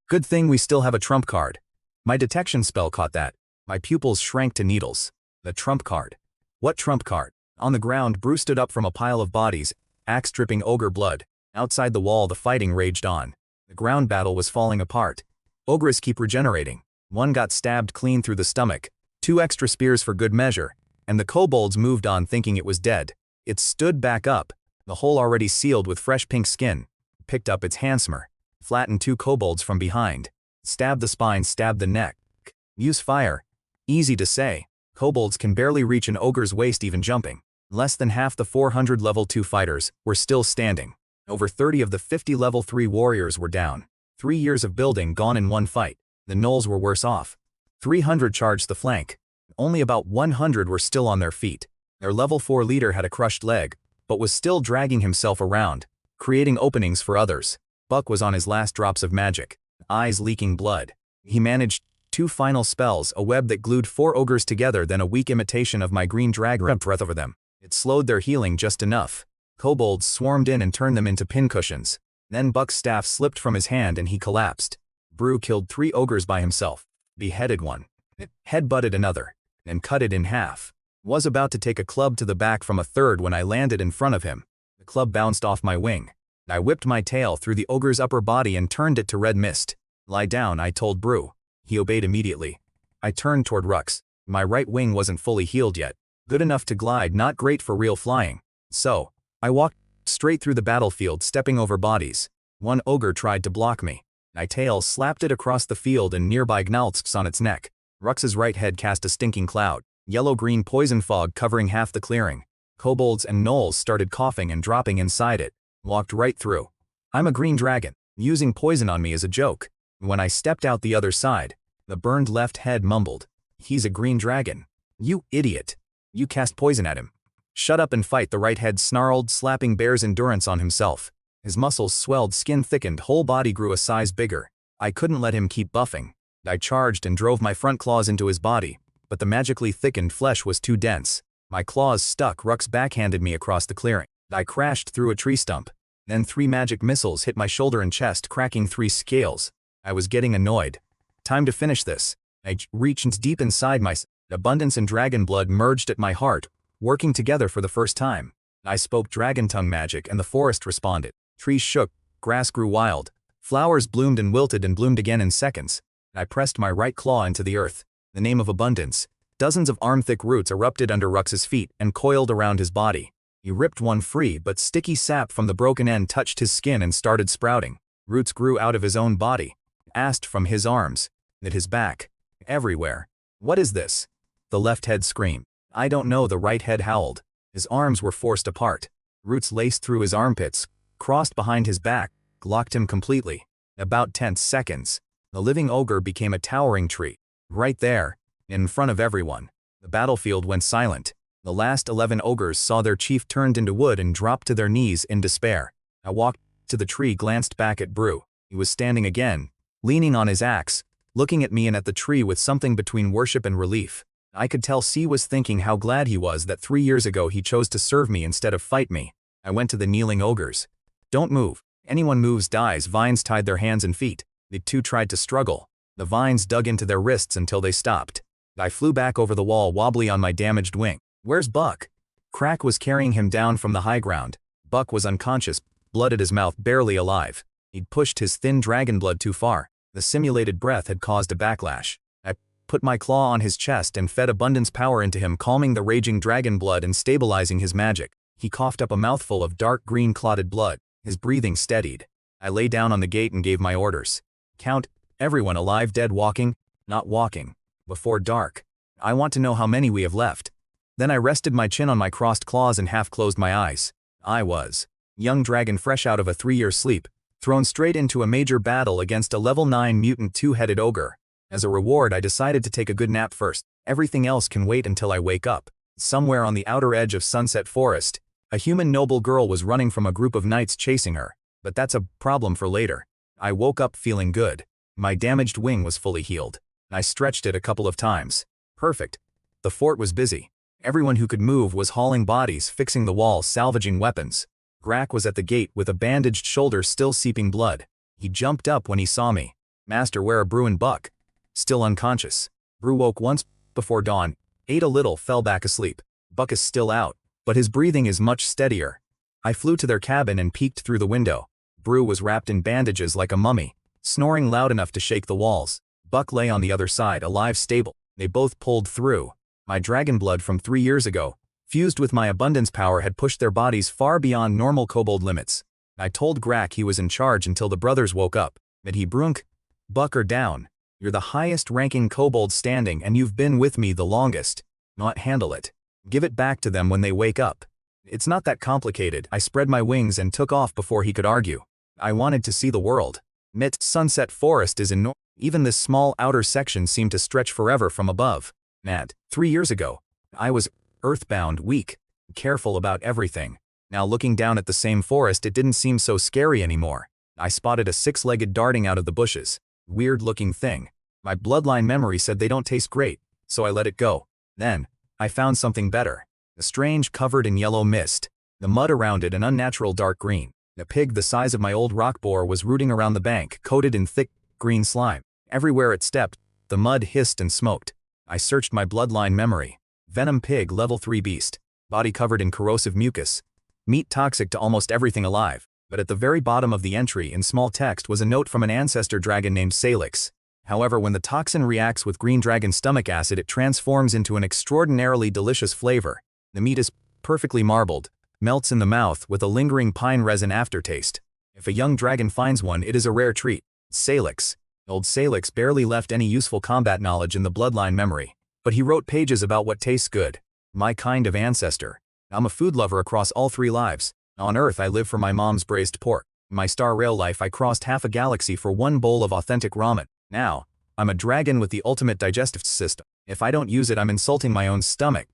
Good thing we still have a trump card. My detection spell caught that. My pupils shrank to needles. The trump card. What trump card? On the ground, Brew stood up from a pile of bodies, axe dripping ogre blood. Outside the wall, the fighting raged on. The ground battle was falling apart. Ogres keep regenerating. One got stabbed clean through the stomach. 2 extra spears for good measure. And the kobolds moved on thinking it was dead. It stood back up, the hole already sealed with fresh pink skin. Picked up its handhammer. Flattened 2 kobolds from behind. Stabbed the spine, stabbed the neck. Use fire. Easy to say. Kobolds can barely reach an ogre's waist even jumping. Less than half the 400 level 2 fighters were still standing. Over 30 of the 50 level 3 warriors were down. 3 years of building gone in one fight. The gnolls were worse off. 300 charged the flank. Only about 100 were still on their feet. Their level 4 leader had a crushed leg, but was still dragging himself around, creating openings for others. Buck was on his last drops of magic, eyes leaking blood. He managed 2 final spells, a web that glued 4 ogres together, then a weak imitation of my green dragon breath over them. It slowed their healing just enough. Kobolds swarmed in and turned them into pincushions. Then Buck's staff slipped from his hand and he collapsed. Brew killed 3 ogres by himself, beheaded one, headbutted another, and cut it in half. Was about to take a club to the back from a third when I landed in front of him. The club bounced off my wing. I whipped my tail through the ogre's upper body and turned it to red mist. Lie down, I told Brew. He obeyed immediately. I turned toward Rux. My right wing wasn't fully healed yet. Good enough to glide, not great for real flying. So, I walked straight through the battlefield, stepping over bodies. One ogre tried to block me. My tail slapped it across the field and nearby Gnaltsks on its neck. Rux's right head cast a stinking cloud. Yellow-green poison fog covering half the clearing. Kobolds and gnolls started coughing and dropping inside it. Walked right through. I'm a green dragon. Using poison on me is a joke. When I stepped out the other side, the burned left head mumbled. He's a green dragon. You idiot. You cast poison at him. Shut up and fight, the right head snarled, slapping Bear's endurance on himself. His muscles swelled, skin thickened, whole body grew a size bigger. I couldn't let him keep buffing. I charged and drove my front claws into his body, but the magically thickened flesh was too dense. My claws stuck. Rux backhanded me across the clearing. I crashed through a tree stump. Then 3 magic missiles hit my shoulder and chest, cracking 3 scales. I was getting annoyed. Time to finish this. I reached deep inside myself. Abundance and dragon blood merged at my heart, working together for the first time. I spoke dragon tongue magic and the forest responded. Trees shook, grass grew wild. Flowers bloomed and wilted and bloomed again in seconds. I pressed my right claw into the earth. The name of abundance. Dozens of arm-thick roots erupted under Rux's feet and coiled around his body. He ripped one free, but sticky sap from the broken end touched his skin and started sprouting. Roots grew out of his own body, asked from his arms, at his back, everywhere. What is this? The left head screamed. I don't know, the right head howled. His arms were forced apart. Roots laced through his armpits, crossed behind his back, locked him completely. About 10 seconds, the living ogre became a towering tree. Right there, in front of everyone. The battlefield went silent. The last 11 ogres saw their chief turned into wood and dropped to their knees in despair. I walked to the tree, glanced back at Brew. He was standing again, leaning on his axe, looking at me and at the tree with something between worship and relief. I could tell C was thinking how glad he was that 3 years ago he chose to serve me instead of fight me. I went to the kneeling ogres. Don't move. Anyone moves dies. Vines tied their hands and feet. The 2 tried to struggle. The vines dug into their wrists until they stopped. I flew back over the wall, wobbly on my damaged wing. Where's Buck? Crack was carrying him down from the high ground. Buck was unconscious, blood at his mouth, barely alive. He'd pushed his thin dragon blood too far. The simulated breath had caused a backlash. I put my claw on his chest and fed abundance power into him, calming the raging dragon blood and stabilizing his magic. He coughed up a mouthful of dark green clotted blood. His breathing steadied. I lay down on the gate and gave my orders. Count everyone alive, dead, walking, not walking. Before dark. I want to know how many we have left. Then I rested my chin on my crossed claws and half closed my eyes. I was. Young dragon fresh out of a 3-year sleep, thrown straight into a major battle against a level 9 mutant two-headed ogre. As a reward, I decided to take a good nap first. Everything else can wait until I wake up. Somewhere on the outer edge of Sunset Forest, a human noble girl was running from a group of knights chasing her. But that's a problem for later. I woke up feeling good. My damaged wing was fully healed. I stretched it a couple of times. Perfect. The fort was busy. Everyone who could move was hauling bodies, fixing the walls, salvaging weapons. Grak was at the gate with a bandaged shoulder still seeping blood. He jumped up when he saw me. "Master, where are Brew and Buck?" "Still unconscious." Brew woke once before dawn, ate a little, fell back asleep. Buck is still out, but his breathing is much steadier. I flew to their cabin and peeked through the window. Brew was wrapped in bandages like a mummy, snoring loud enough to shake the walls. Buck lay on the other side, alive, stable. They both pulled through. My dragon blood from 3 years ago, fused with my abundance power, had pushed their bodies far beyond normal kobold limits. I told Grak he was in charge until the brothers woke up. That he brunk. "Buck are down. You're the highest ranking kobold standing and you've been with me the longest. Not handle it. Give it back to them when they wake up." "It's not that complicated." I spread my wings and took off before he could argue. I wanted to see the world. Sunset Forest is enormous. Even this small outer section seemed to stretch forever from above. 3 years ago, I was earthbound, weak, careful about everything. Now looking down at the same forest, it didn't seem so scary anymore. I spotted a 6-legged darting out of the bushes. Weird-looking thing. My bloodline memory said they don't taste great, so I let it go. Then, I found something better. A strange covered in yellow mist. The mud around it an unnatural dark green. A pig the size of my old rock boar was rooting around the bank, coated in thick, green slime. Everywhere it stepped, the mud hissed and smoked. I searched my bloodline memory. Venom pig, level 3 beast. Body covered in corrosive mucus. Meat toxic to almost everything alive. But at the very bottom of the entry in small text was a note from an ancestor dragon named Salix. However, when the toxin reacts with green dragon stomach acid, it transforms into an extraordinarily delicious flavor. The meat is perfectly marbled, melts in the mouth with a lingering pine resin aftertaste. If a young dragon finds one, it is a rare treat. Salix. Old Salix barely left any useful combat knowledge in the bloodline memory, but he wrote pages about what tastes good. My kind of ancestor. I'm a food lover across all 3 lives. On Earth I live for my mom's braised pork. In my Star Rail life I crossed half a galaxy for one bowl of authentic ramen. Now, I'm a dragon with the ultimate digestive system. If I don't use it, I'm insulting my own stomach.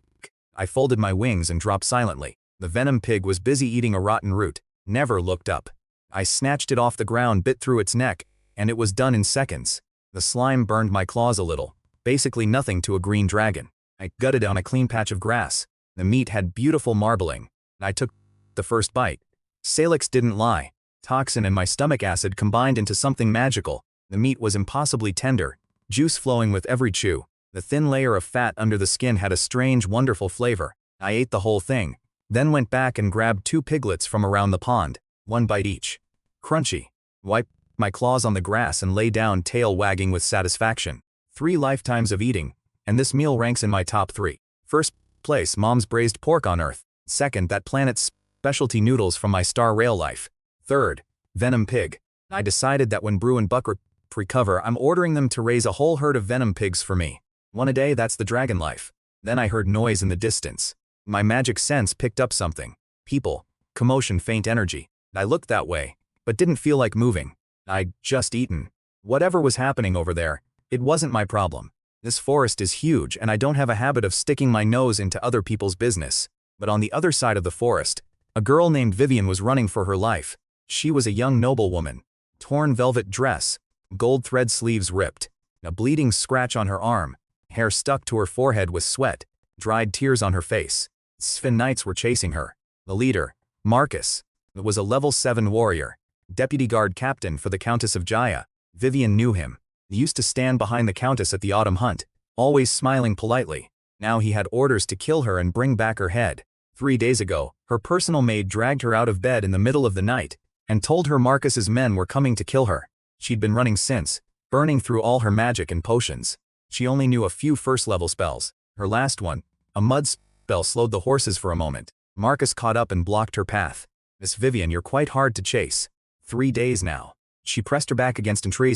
I folded my wings and dropped silently. The venom pig was busy eating a rotten root, never looked up. I snatched it off the ground, bit through its neck, and it was done in seconds. The slime burned my claws a little, basically nothing to a green dragon. I gutted on a clean patch of grass. The meat had beautiful marbling. I took the first bite. Salix didn't lie. Toxin and my stomach acid combined into something magical. The meat was impossibly tender, juice flowing with every chew. The thin layer of fat under the skin had a strange, wonderful flavor. I ate the whole thing, then went back and grabbed 2 piglets from around the pond, 1 bite each. Crunchy. Wiped my claws on the grass and lay down, tail wagging with satisfaction. 3 lifetimes of eating, and this meal ranks in my top 3. First place, Mom's braised pork on Earth. Second, that planet's specialty noodles from my Star Rail life. Third, venom pig. I decided that when Brew and Buck recover, I'm ordering them to raise a whole herd of venom pigs for me. 1 a day, that's the dragon life. Then I heard noise in the distance. My magic sense picked up something. People, commotion, faint energy. I looked that way, but didn't feel like moving. I'd just eaten. Whatever was happening over there, it wasn't my problem. This forest is huge and I don't have a habit of sticking my nose into other people's business. But on the other side of the forest, a girl named Vivian was running for her life. She was a young noblewoman. Torn velvet dress, gold thread sleeves ripped, a bleeding scratch on her arm, hair stuck to her forehead with sweat, dried tears on her face. Sven knights were chasing her. The leader, Marcus, was a level 7 warrior, deputy guard captain for the Countess of Jaya. Vivian knew him. He used to stand behind the Countess at the autumn hunt, always smiling politely. Now he had orders to kill her and bring back her head. 3 days ago, her personal maid dragged her out of bed in the middle of the night and told her Marcus's men were coming to kill her. She'd been running since, burning through all her magic and potions. She only knew a few first-level spells. Her last one, a mud spell, slowed the horses for a moment. Marcus caught up and blocked her path. "Miss Vivian, you're quite hard to chase. 3 days now." She pressed her back against a tree,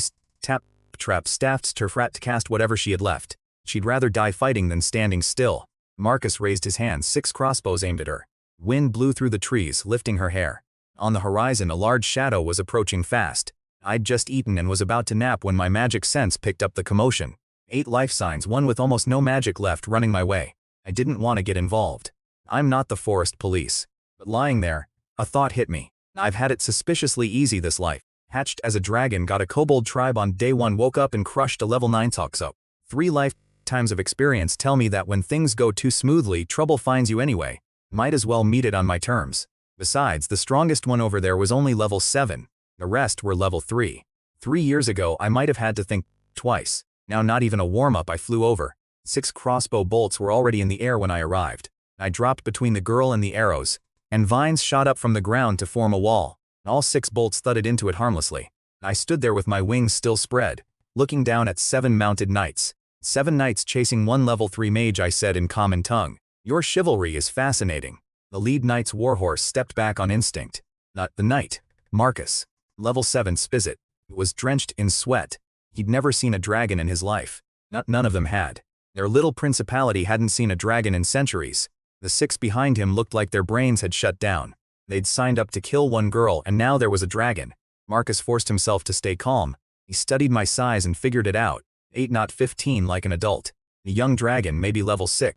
trap staffed her frat to cast whatever she had left. She'd rather die fighting than standing still. Marcus raised his hands, 6 crossbows aimed at her. Wind blew through the trees, lifting her hair. On the horizon a large shadow was approaching fast. I'd just eaten and was about to nap when my magic sense picked up the commotion. 8 life signs, one with almost no magic left, running my way. I didn't want to get involved. I'm not the forest police. But lying there, a thought hit me. I've had it suspiciously easy this life. Hatched as a dragon, got a kobold tribe on day 1, woke up and crushed a level 9 toxo. 3 lifetimes of experience tell me that when things go too smoothly, trouble finds you anyway. Might as well meet it on my terms. Besides, the strongest one over there was only level 7. The rest were level 3. 3 years ago I might have had to think twice. Now not even a warm-up, I flew over. 6 crossbow bolts were already in the air when I arrived. I dropped between the girl and the arrows, and vines shot up from the ground to form a wall. All 6 bolts thudded into it harmlessly. I stood there with my wings still spread, looking down at 7 mounted knights. 7 knights chasing 1 level 3 mage, I said in common tongue. Your chivalry is fascinating. The lead knight's warhorse stepped back on instinct. Not the knight, Marcus. Level 7 Spizit. Was drenched in sweat. He'd never seen a dragon in his life. None of them had. Their little principality hadn't seen a dragon in centuries. The 6 behind him looked like their brains had shut down. They'd signed up to kill 1 girl and now there was a dragon. Marcus forced himself to stay calm. He studied my size and figured it out. 8 not 15 like an adult. The young dragon maybe level 6.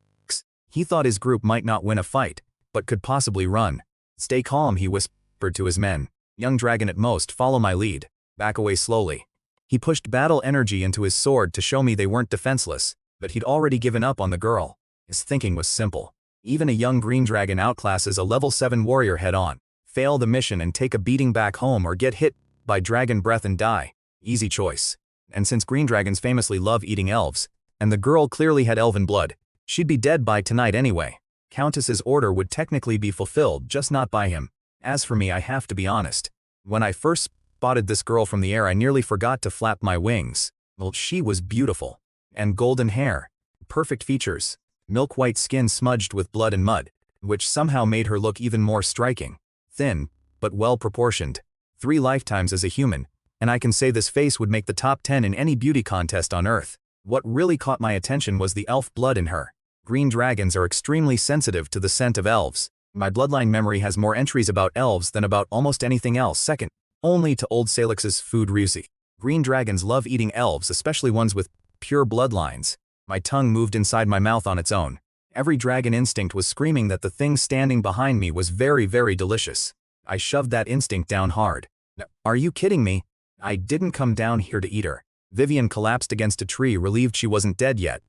He thought his group might not win a fight, but could possibly run. Stay calm, he whispered to his men. Young dragon at most, follow my lead. Back away slowly. He pushed battle energy into his sword to show me they weren't defenseless, but he'd already given up on the girl. His thinking was simple. Even a young green dragon outclasses a level 7 warrior head on. Fail the mission and take a beating back home, or get hit by dragon breath and die. Easy choice. And since green dragons famously love eating elves, and the girl clearly had elven blood, she'd be dead by tonight anyway. Countess's order would technically be fulfilled, just not by him. As for me, I have to be honest. When I first spotted this girl from the air, I nearly forgot to flap my wings. Well, she was beautiful. And golden hair. Perfect features. Milk-white skin smudged with blood and mud, which somehow made her look even more striking. Thin, but well-proportioned. 3 lifetimes as a human, and I can say this face would make the top 10 in any beauty contest on Earth. What really caught my attention was the elf blood in her. Green dragons are extremely sensitive to the scent of elves. My bloodline memory has more entries about elves than about almost anything else, second only to old Salix's food Ryusi. Green dragons love eating elves, especially ones with pure bloodlines. My tongue moved inside my mouth on its own. Every dragon instinct was screaming that the thing standing behind me was very, very delicious. I shoved that instinct down hard. Are you kidding me? I didn't come down here to eat her. Vivian collapsed against a tree, relieved she wasn't dead yet.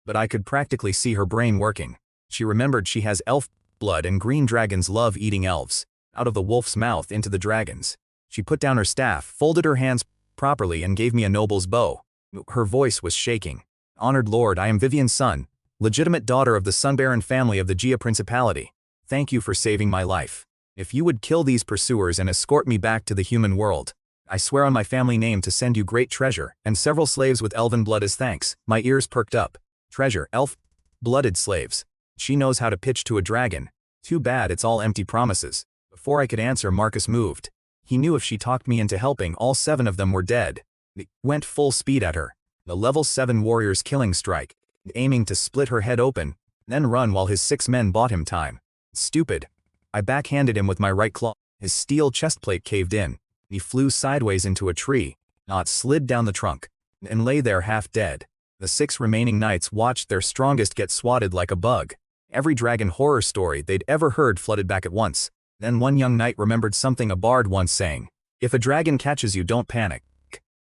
But I could practically see her brain working. She remembered she has elf blood and green dragons love eating elves. Out of the wolf's mouth into the dragon's. She put down her staff, folded her hands properly, and gave me a noble's bow. Her voice was shaking. Honored Lord, I am Vivian's son, legitimate daughter of the Sunbaron family of the Gia Principality. Thank you for saving my life. If you would kill these pursuers and escort me back to the human world, I swear on my family name to send you great treasure and several slaves with elven blood as thanks. My ears perked up. Treasure, elf-blooded slaves. She knows how to pitch to a dragon. Too bad it's all empty promises. Before I could answer, Marcus moved. He knew if she talked me into helping, all 7 of them were dead. He went full speed at her. The level 7 warrior's killing strike, aiming to split her head open, then run while his 6 men bought him time. Stupid. I backhanded him with my right claw. His steel chestplate caved in. He flew sideways into a tree, not slid down the trunk, and lay there half dead. The 6 remaining knights watched their strongest get swatted like a bug. Every dragon horror story they'd ever heard flooded back at once. Then one young knight remembered something a bard once saying. If a dragon catches you, don't panic.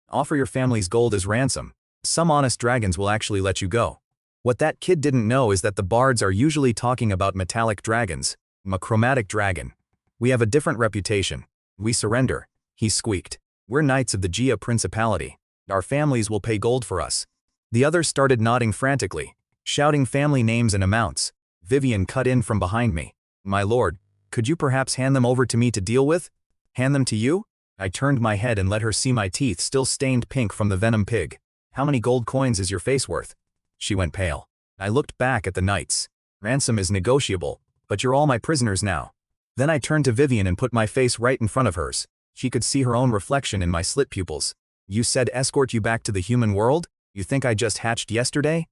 Offer your family's gold as ransom. Some honest dragons will actually let you go. What that kid didn't know is that the bards are usually talking about metallic dragons. A chromatic dragon. We have a different reputation. We surrender, he squeaked. We're knights of the Gia Principality. Our families will pay gold for us. The others started nodding frantically, shouting family names and amounts. Vivian cut in from behind me. My lord, could you perhaps hand them over to me to deal with? Hand them to you? I turned my head and let her see my teeth still stained pink from the venom pig. How many gold coins is your face worth? She went pale. I looked back at the knights. Ransom is negotiable, but you're all my prisoners now. Then I turned to Vivian and put my face right in front of hers. She could see her own reflection in my slit pupils. You said escort you back to the human world? You think I just hatched yesterday?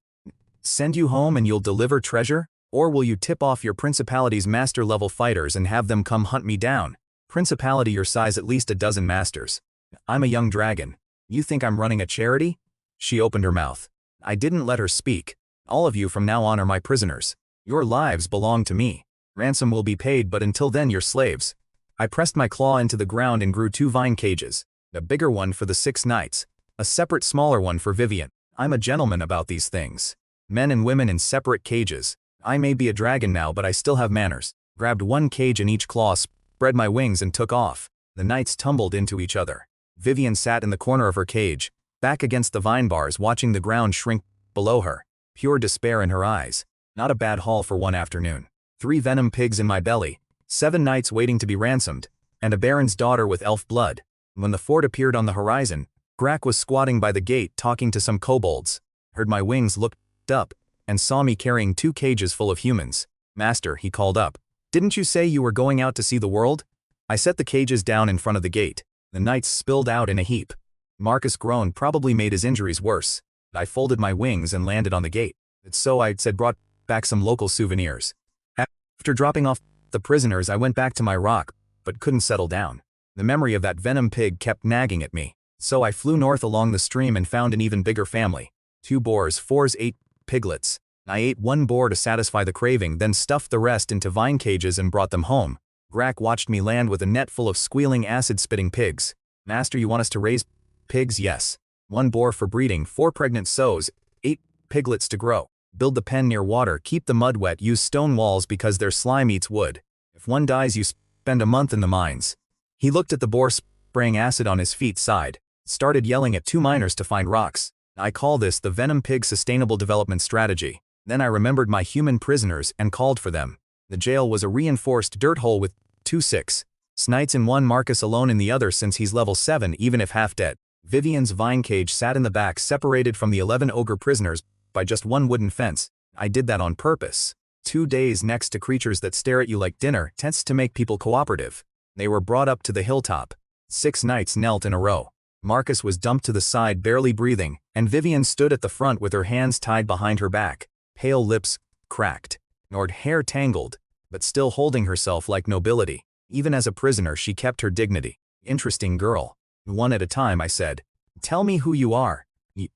Send you home and you'll deliver treasure? Or will you tip off your principality's master-level fighters and have them come hunt me down? Principality your size at least a dozen masters. I'm a young dragon. You think I'm running a charity? She opened her mouth. I didn't let her speak. All of you from now on are my prisoners. Your lives belong to me. Ransom will be paid, but until then you're slaves. I pressed my claw into the ground and grew 2 vine cages. A bigger one for the 6 knights. A separate smaller one for Vivian. I'm a gentleman about these things. Men and women in separate cages. I may be a dragon now, but I still have manners. Grabbed 1 cage in each claw, spread my wings and took off. The knights tumbled into each other. Vivian sat in the corner of her cage, back against the vine bars, watching the ground shrink below her. Pure despair in her eyes. Not a bad haul for one afternoon. 3 venom pigs in my belly, 7 knights waiting to be ransomed, and a baron's daughter with elf blood. When the fort appeared on the horizon, Grak was squatting by the gate talking to some kobolds. Heard my wings, looked up, and saw me carrying 2 cages full of humans. Master, he called up. Didn't you say you were going out to see the world? I set the cages down in front of the gate. The knights spilled out in a heap. Marcus groaned, probably made his injuries worse. I folded my wings and landed on the gate. It's so I said brought back some local souvenirs. After dropping off the prisoners, I went back to my rock, but couldn't settle down. The memory of that venom pig kept nagging at me. So I flew north along the stream and found an even bigger family. 2 boars, 4s, 8 piglets. I ate 1 boar to satisfy the craving, then stuffed the rest into vine cages and brought them home. Grak watched me land with a net full of squealing, acid-spitting pigs. Master, you want us to raise pigs? Yes. 1 boar for breeding, 4 pregnant sows, 8 piglets to grow. Build the pen near water, keep the mud wet, use stone walls because their slime eats wood. If one dies, you spend a month in the mines. He looked at the boar spraying acid on his feet, sighed, started yelling at 2 miners to find rocks. I call this the Venom Pig Sustainable Development Strategy. Then I remembered my human prisoners and called for them. The jail was a reinforced dirt hole with 2 6 knights in one, Marcus alone in the other since he's level 7 even if half dead. Vivian's vine cage sat in the back, separated from the 11 ogre prisoners by just 1 wooden fence. I did that on purpose. 2 days next to creatures that stare at you like dinner tends to make people cooperative. They were brought up to the hilltop. 6 knights knelt in a row. Marcus was dumped to the side, barely breathing, and Vivian stood at the front with her hands tied behind her back. Pale lips cracked, ignored hair tangled, but still holding herself like nobility. Even as a prisoner, she kept her dignity. Interesting girl. 1 at a time, I said. Tell me who you are,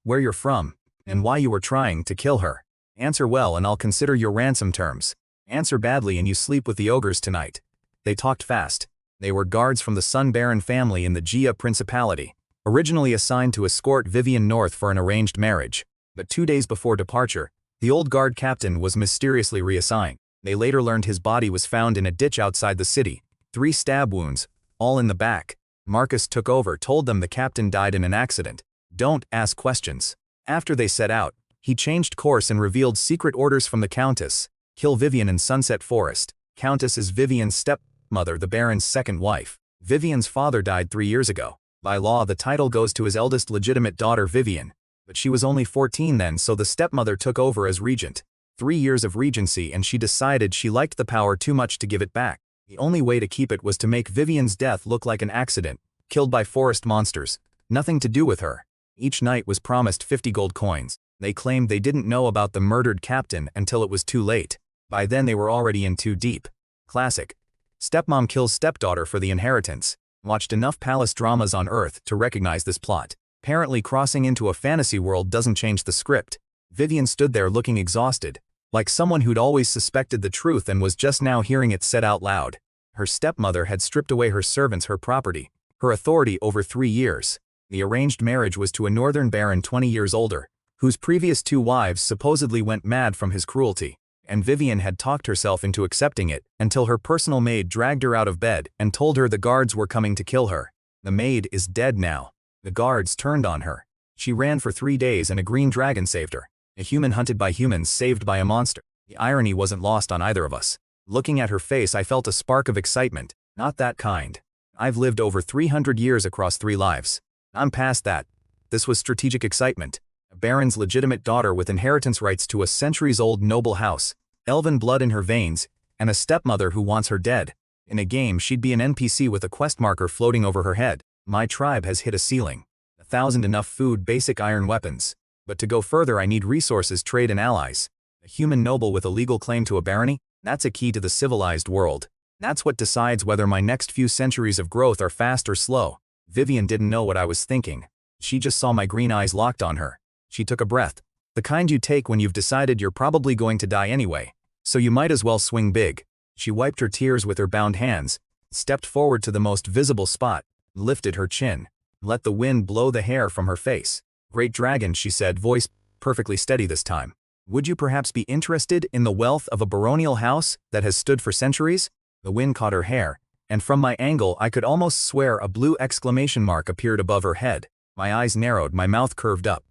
where you're from, and why you were trying to kill her. Answer well and I'll consider your ransom terms. Answer badly and you sleep with the ogres tonight. They talked fast. They were guards from the Sun Baron family in the Gia Principality, originally assigned to escort Vivian north for an arranged marriage. But 2 days before departure, the old guard captain was mysteriously reassigned. They later learned his body was found in a ditch outside the city. 3 stab wounds, all in the back. Marcus took over, told them the captain died in an accident. Don't ask questions. After they set out, he changed course and revealed secret orders from the Countess. Kill Vivian in Sunset Forest. Countess is Vivian's stepmother, the Baron's second wife. Vivian's father died 3 years ago. By law, the title goes to his eldest legitimate daughter, Vivian. But she was only 14 then, so the stepmother took over as regent. 3 years of regency, and she decided she liked the power too much to give it back. The only way to keep it was to make Vivian's death look like an accident, killed by forest monsters. Nothing to do with her. Each knight was promised 50 gold coins. They claimed they didn't know about the murdered captain until it was too late. By then they were already in too deep. Classic. Stepmom kills stepdaughter for the inheritance. Watched enough palace dramas on Earth to recognize this plot. Apparently crossing into a fantasy world doesn't change the script. Vivian stood there looking exhausted, like someone who'd always suspected the truth and was just now hearing it said out loud. Her stepmother had stripped away her servants, her property, her authority over 3 years. The arranged marriage was to a northern baron 20 years older, whose previous 2 wives supposedly went mad from his cruelty, and Vivian had talked herself into accepting it until her personal maid dragged her out of bed and told her the guards were coming to kill her. The maid is dead now. The guards turned on her. She ran for 3 days and a green dragon saved her. A human hunted by humans saved by a monster. The irony wasn't lost on either of us. Looking at her face, I felt a spark of excitement. Not that kind. I've lived over 300 years across 3 lives. I'm past that. This was strategic excitement. A baron's legitimate daughter with inheritance rights to a centuries-old noble house, elven blood in her veins, and a stepmother who wants her dead. In a game, she'd be an NPC with a quest marker floating over her head. My tribe has hit a ceiling. 1,000 enough food, basic iron weapons. But to go further I need resources, trade and allies. A human noble with a legal claim to a barony? That's a key to the civilized world. That's what decides whether my next few centuries of growth are fast or slow. Vivian didn't know what I was thinking. She just saw my green eyes locked on her. She took a breath. The kind you take when you've decided you're probably going to die anyway. So you might as well swing big. She wiped her tears with her bound hands, stepped forward to the most visible spot, lifted her chin, let the wind blow the hair from her face. Great dragon, she said, voice perfectly steady this time. Would you perhaps be interested in the wealth of a baronial house that has stood for centuries? The wind caught her hair, and from my angle I could almost swear a blue exclamation mark appeared above her head. My eyes narrowed, my mouth curved up.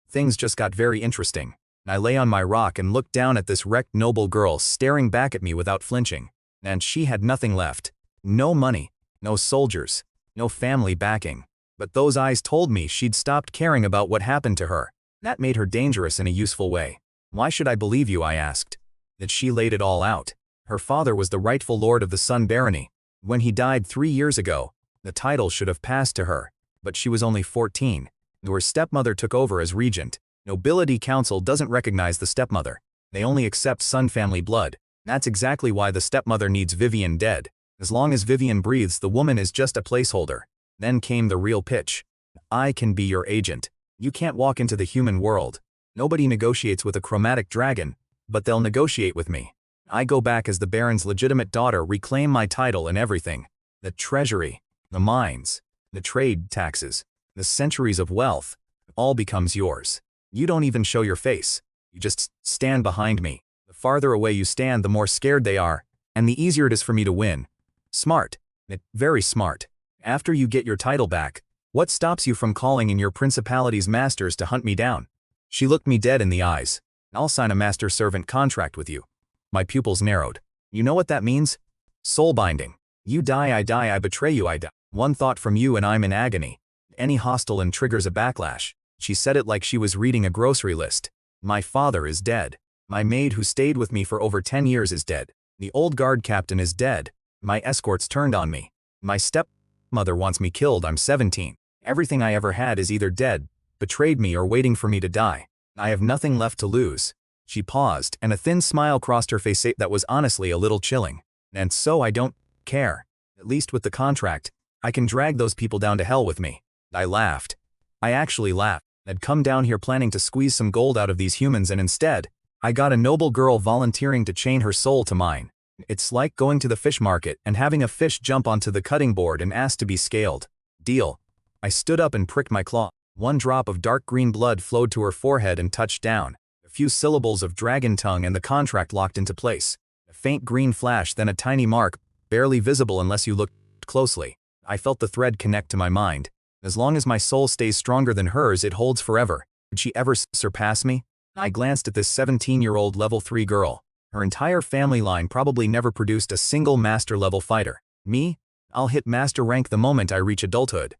Things just got very interesting. I lay on my rock and looked down at this wrecked noble girl staring back at me without flinching. And she had nothing left. No money, no soldiers, no family backing. But those eyes told me she'd stopped caring about what happened to her. That made her dangerous in a useful way. Why should I believe you, I asked. That she laid it all out. Her father was the rightful lord of the Sun Barony. When he died 3 years ago, the title should have passed to her. But she was only 14. Her stepmother took over as regent. Nobility Council doesn't recognize the stepmother. They only accept Sun family blood. That's exactly why the stepmother needs Vivian dead. As long as Vivian breathes, the woman is just a placeholder. Then came the real pitch. I can be your agent. You can't walk into the human world. Nobody negotiates with a chromatic dragon, but they'll negotiate with me. I go back as the Baron's legitimate daughter, reclaim my title and everything. The treasury, the mines, the trade taxes, the centuries of wealth, all becomes yours. You don't even show your face. You just stand behind me. The farther away you stand, the more scared they are, and the easier it is for me to win. Smart. Very smart. After you get your title back, what stops you from calling in your principality's masters to hunt me down? She looked me dead in the eyes. I'll sign a master-servant contract with you. My pupils narrowed. You know what that means? Soul binding. You die, I betray you, I die. One thought from you and I'm in agony. Any hostile and triggers a backlash. She said it like she was reading a grocery list. My father is dead. My maid who stayed with me for over 10 years is dead. The old guard captain is dead. My escorts turned on me. My stepmother wants me killed, I'm 17. Everything I ever had is either dead, betrayed me, or waiting for me to die. I have nothing left to lose. She paused, and a thin smile crossed her face that was honestly a little chilling. And so I don't care. At least with the contract, I can drag those people down to hell with me. I laughed. I actually laughed. I'd come down here planning to squeeze some gold out of these humans, and instead, I got a noble girl volunteering to chain her soul to mine. It's like going to the fish market and having a fish jump onto the cutting board and ask to be scaled. Deal. I stood up and pricked my claw. One drop of dark green blood flowed to her forehead and touched down. A few syllables of dragon tongue and the contract locked into place. A faint green flash, then a tiny mark, barely visible unless you looked closely. I felt the thread connect to my mind. As long as my soul stays stronger than hers, it holds forever. Would she ever surpass me? I glanced at this 17-year-old level 3 girl. Her entire family line probably never produced a single master-level fighter. Me? I'll hit master rank the moment I reach adulthood.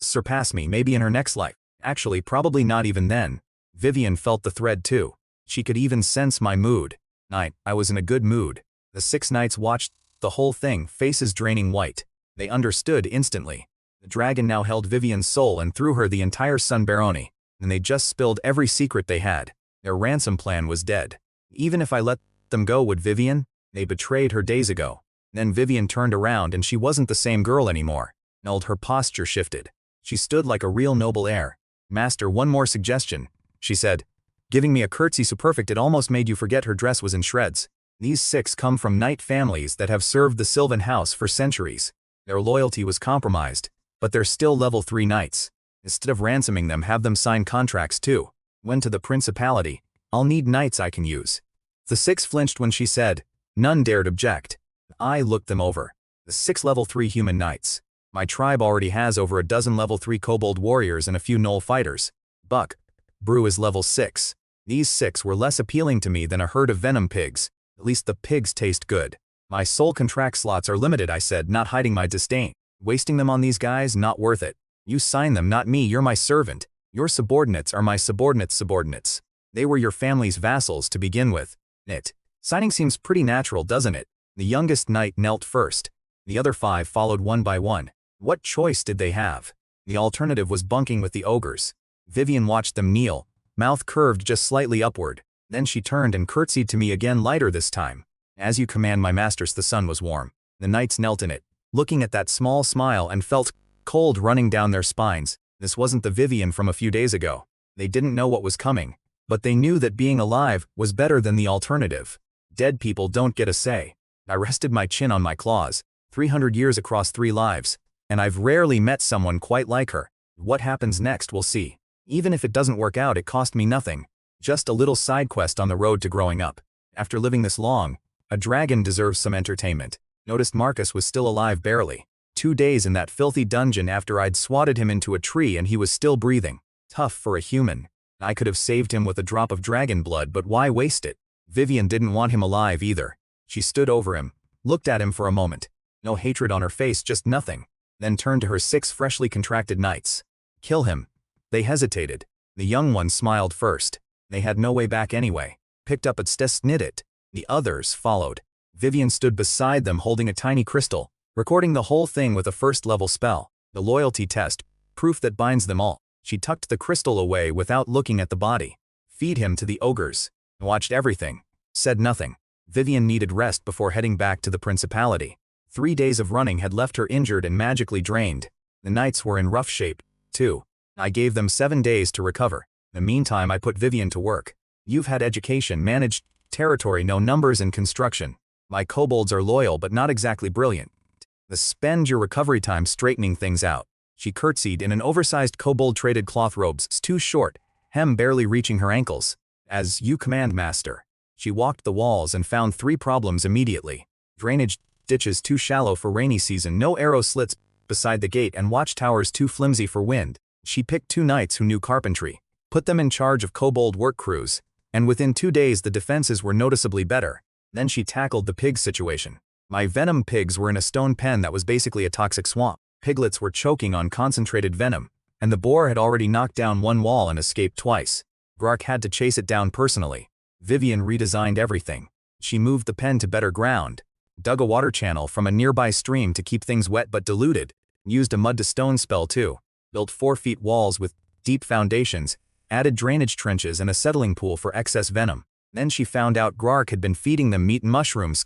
Surpass me, maybe in her next life. Actually, probably not even then. Vivian felt the thread too. She could even sense my mood. I was in a good mood. The 6 knights watched the whole thing, faces draining white. They understood instantly. The dragon now held Vivian's soul, and through her the entire Sun Barony. And they just spilled every secret they had. Their ransom plan was dead. Even if I let them go, would Vivian? They betrayed her days ago. Then Vivian turned around and she wasn't the same girl anymore. Her posture shifted. She stood like a real noble heir. Master, one more suggestion, she said, giving me a curtsy so perfect it almost made you forget her dress was in shreds. These 6 come from knight families that have served the Sylvan House for centuries. Their loyalty was compromised, but they're still level 3 knights. Instead of ransoming them, have them sign contracts too. When to the principality, I'll need knights I can use. The 6 flinched when she said. None dared object. I looked them over. The 6 level 3 human knights. My tribe already has over a dozen level 3 kobold warriors and a few gnoll fighters. Buck. Brew is level 6. These 6 were less appealing to me than a herd of venom pigs. At least the pigs taste good. My soul contract slots are limited, I said, not hiding my disdain. Wasting them on these guys, not worth it. You sign them, not me, you're my servant. Your subordinates are my subordinates' subordinates. They were your family's vassals to begin with. Signing seems pretty natural, doesn't it? The youngest knight knelt first. The other 5 followed one by one. What choice did they have? The alternative was bunking with the ogres. Vivian watched them kneel, mouth curved just slightly upward. Then she turned and curtsied to me again, lighter this time. As you command, my masters. The sun was warm. The knights knelt in it, looking at that small smile, and felt cold running down their spines. This wasn't the Vivian from a few days ago. They didn't know what was coming, but they knew that being alive was better than the alternative. Dead people don't get a say. I rested my chin on my claws. 300 years across 3 lives, and I've rarely met someone quite like her. What happens next, we'll see. Even if it doesn't work out, it cost me nothing. Just a little side quest on the road to growing up. After living this long, a dragon deserves some entertainment. Noticed Marcus was still alive barely. 2 days in that filthy dungeon after I'd swatted him into a tree and he was still breathing. Tough for a human. I could have saved him with a drop of dragon blood, but why waste it? Vivian didn't want him alive either. She stood over him, looked at him for a moment. No hatred on her face, just nothing. Then turned to her 6 freshly contracted knights. Kill him. They hesitated. The young one smiled first. They had no way back anyway. Picked up its snit it. The others followed. Vivian stood beside them holding a tiny crystal, recording the whole thing with a first-level spell. The loyalty test, proof that binds them all. She tucked the crystal away without looking at the body. Feed him to the ogres. Watched everything. Said nothing. Vivian needed rest before heading back to the principality. 3 days of running had left her injured and magically drained. The knights were in rough shape, too. I gave them 7 days to recover. In the meantime, I put Vivian to work. You've had education, managed territory, know numbers and construction. My kobolds are loyal but not exactly brilliant. Spend your recovery time straightening things out. She curtsied in an oversized kobold-traded cloth robes, too short, hem barely reaching her ankles. As you command, master. She walked the walls and found 3 problems immediately. Drainage ditches too shallow for rainy season, no arrow slits beside the gate, and watchtowers too flimsy for wind. She picked 2 knights who knew carpentry, put them in charge of kobold work crews, and within 2 days the defenses were noticeably better. Then she tackled the pig situation. My venom pigs were in a stone pen that was basically a toxic swamp. Piglets were choking on concentrated venom, and the boar had already knocked down 1 wall and escaped twice. Grark had to chase it down personally. Vivian redesigned everything. She moved the pen to better ground, dug a water channel from a nearby stream to keep things wet but diluted, used a mud-to-stone spell too, built 4-feet walls with deep foundations, added drainage trenches and a settling pool for excess venom. Then she found out Grark had been feeding them meat and mushrooms.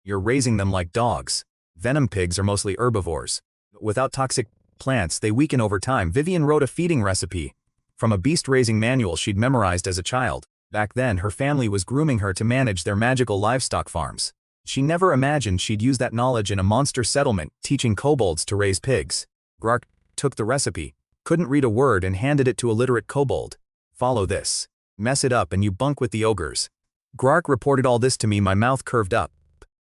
You're raising them like dogs. Venom pigs are mostly herbivores. Without toxic plants, they weaken over time. Vivian wrote a feeding recipe from a beast-raising manual she'd memorized as a child. Back then, her family was grooming her to manage their magical livestock farms. She never imagined she'd use that knowledge in a monster settlement, teaching kobolds to raise pigs. Grark took the recipe, couldn't read a word, and handed it to a literate kobold. Follow this. Mess it up and you bunk with the ogres. Grark reported all this to me, my mouth curved up.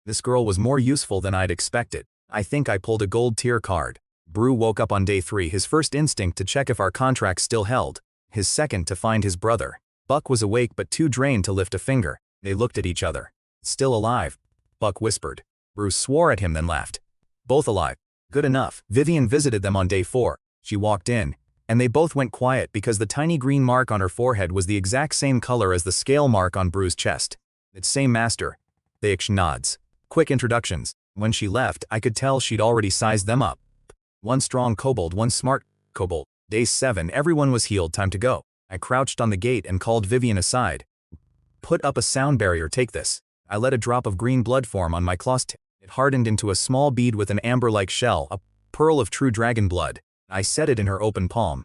This girl was more useful than I'd expected. I think I pulled a gold tier card. Brew woke up on day 3, his first instinct to check if our contract still held. His second to find his brother. Buck was awake but too drained to lift a finger. They looked at each other. Still alive, Buck whispered. Bruce swore at him then laughed. Both alive. Good enough. Vivian visited them on day 4. She walked in, and they both went quiet because the tiny green mark on her forehead was the exact same color as the scale mark on Bruce's chest. It's same master. They exchanged nods. Quick introductions. When she left, I could tell she'd already sized them up. 1 strong kobold, 1 smart kobold. Day 7, everyone was healed, time to go. I crouched on the gate and called Vivian aside. Put up a sound barrier, take this. I let a drop of green blood form on my claws. It hardened into a small bead with an amber-like shell, a pearl of true dragon blood. I set it in her open palm.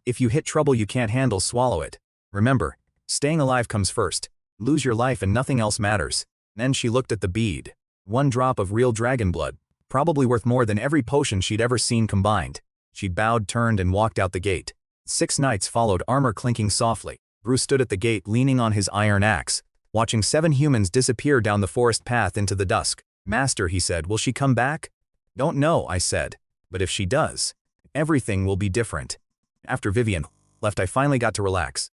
If you hit trouble you can't handle, swallow it. Remember, staying alive comes first. Lose your life and nothing else matters. Then she looked at the bead. 1 drop of real dragon blood, probably worth more than every potion she'd ever seen combined. She bowed, turned, and walked out the gate. 6 knights followed, armor clinking softly. Bruce stood at the gate leaning on his iron axe, watching 7 humans disappear down the forest path into the dusk. Master, he said, will she come back? Don't know, I said. But if she does, everything will be different. After Vivian left, I finally got to relax.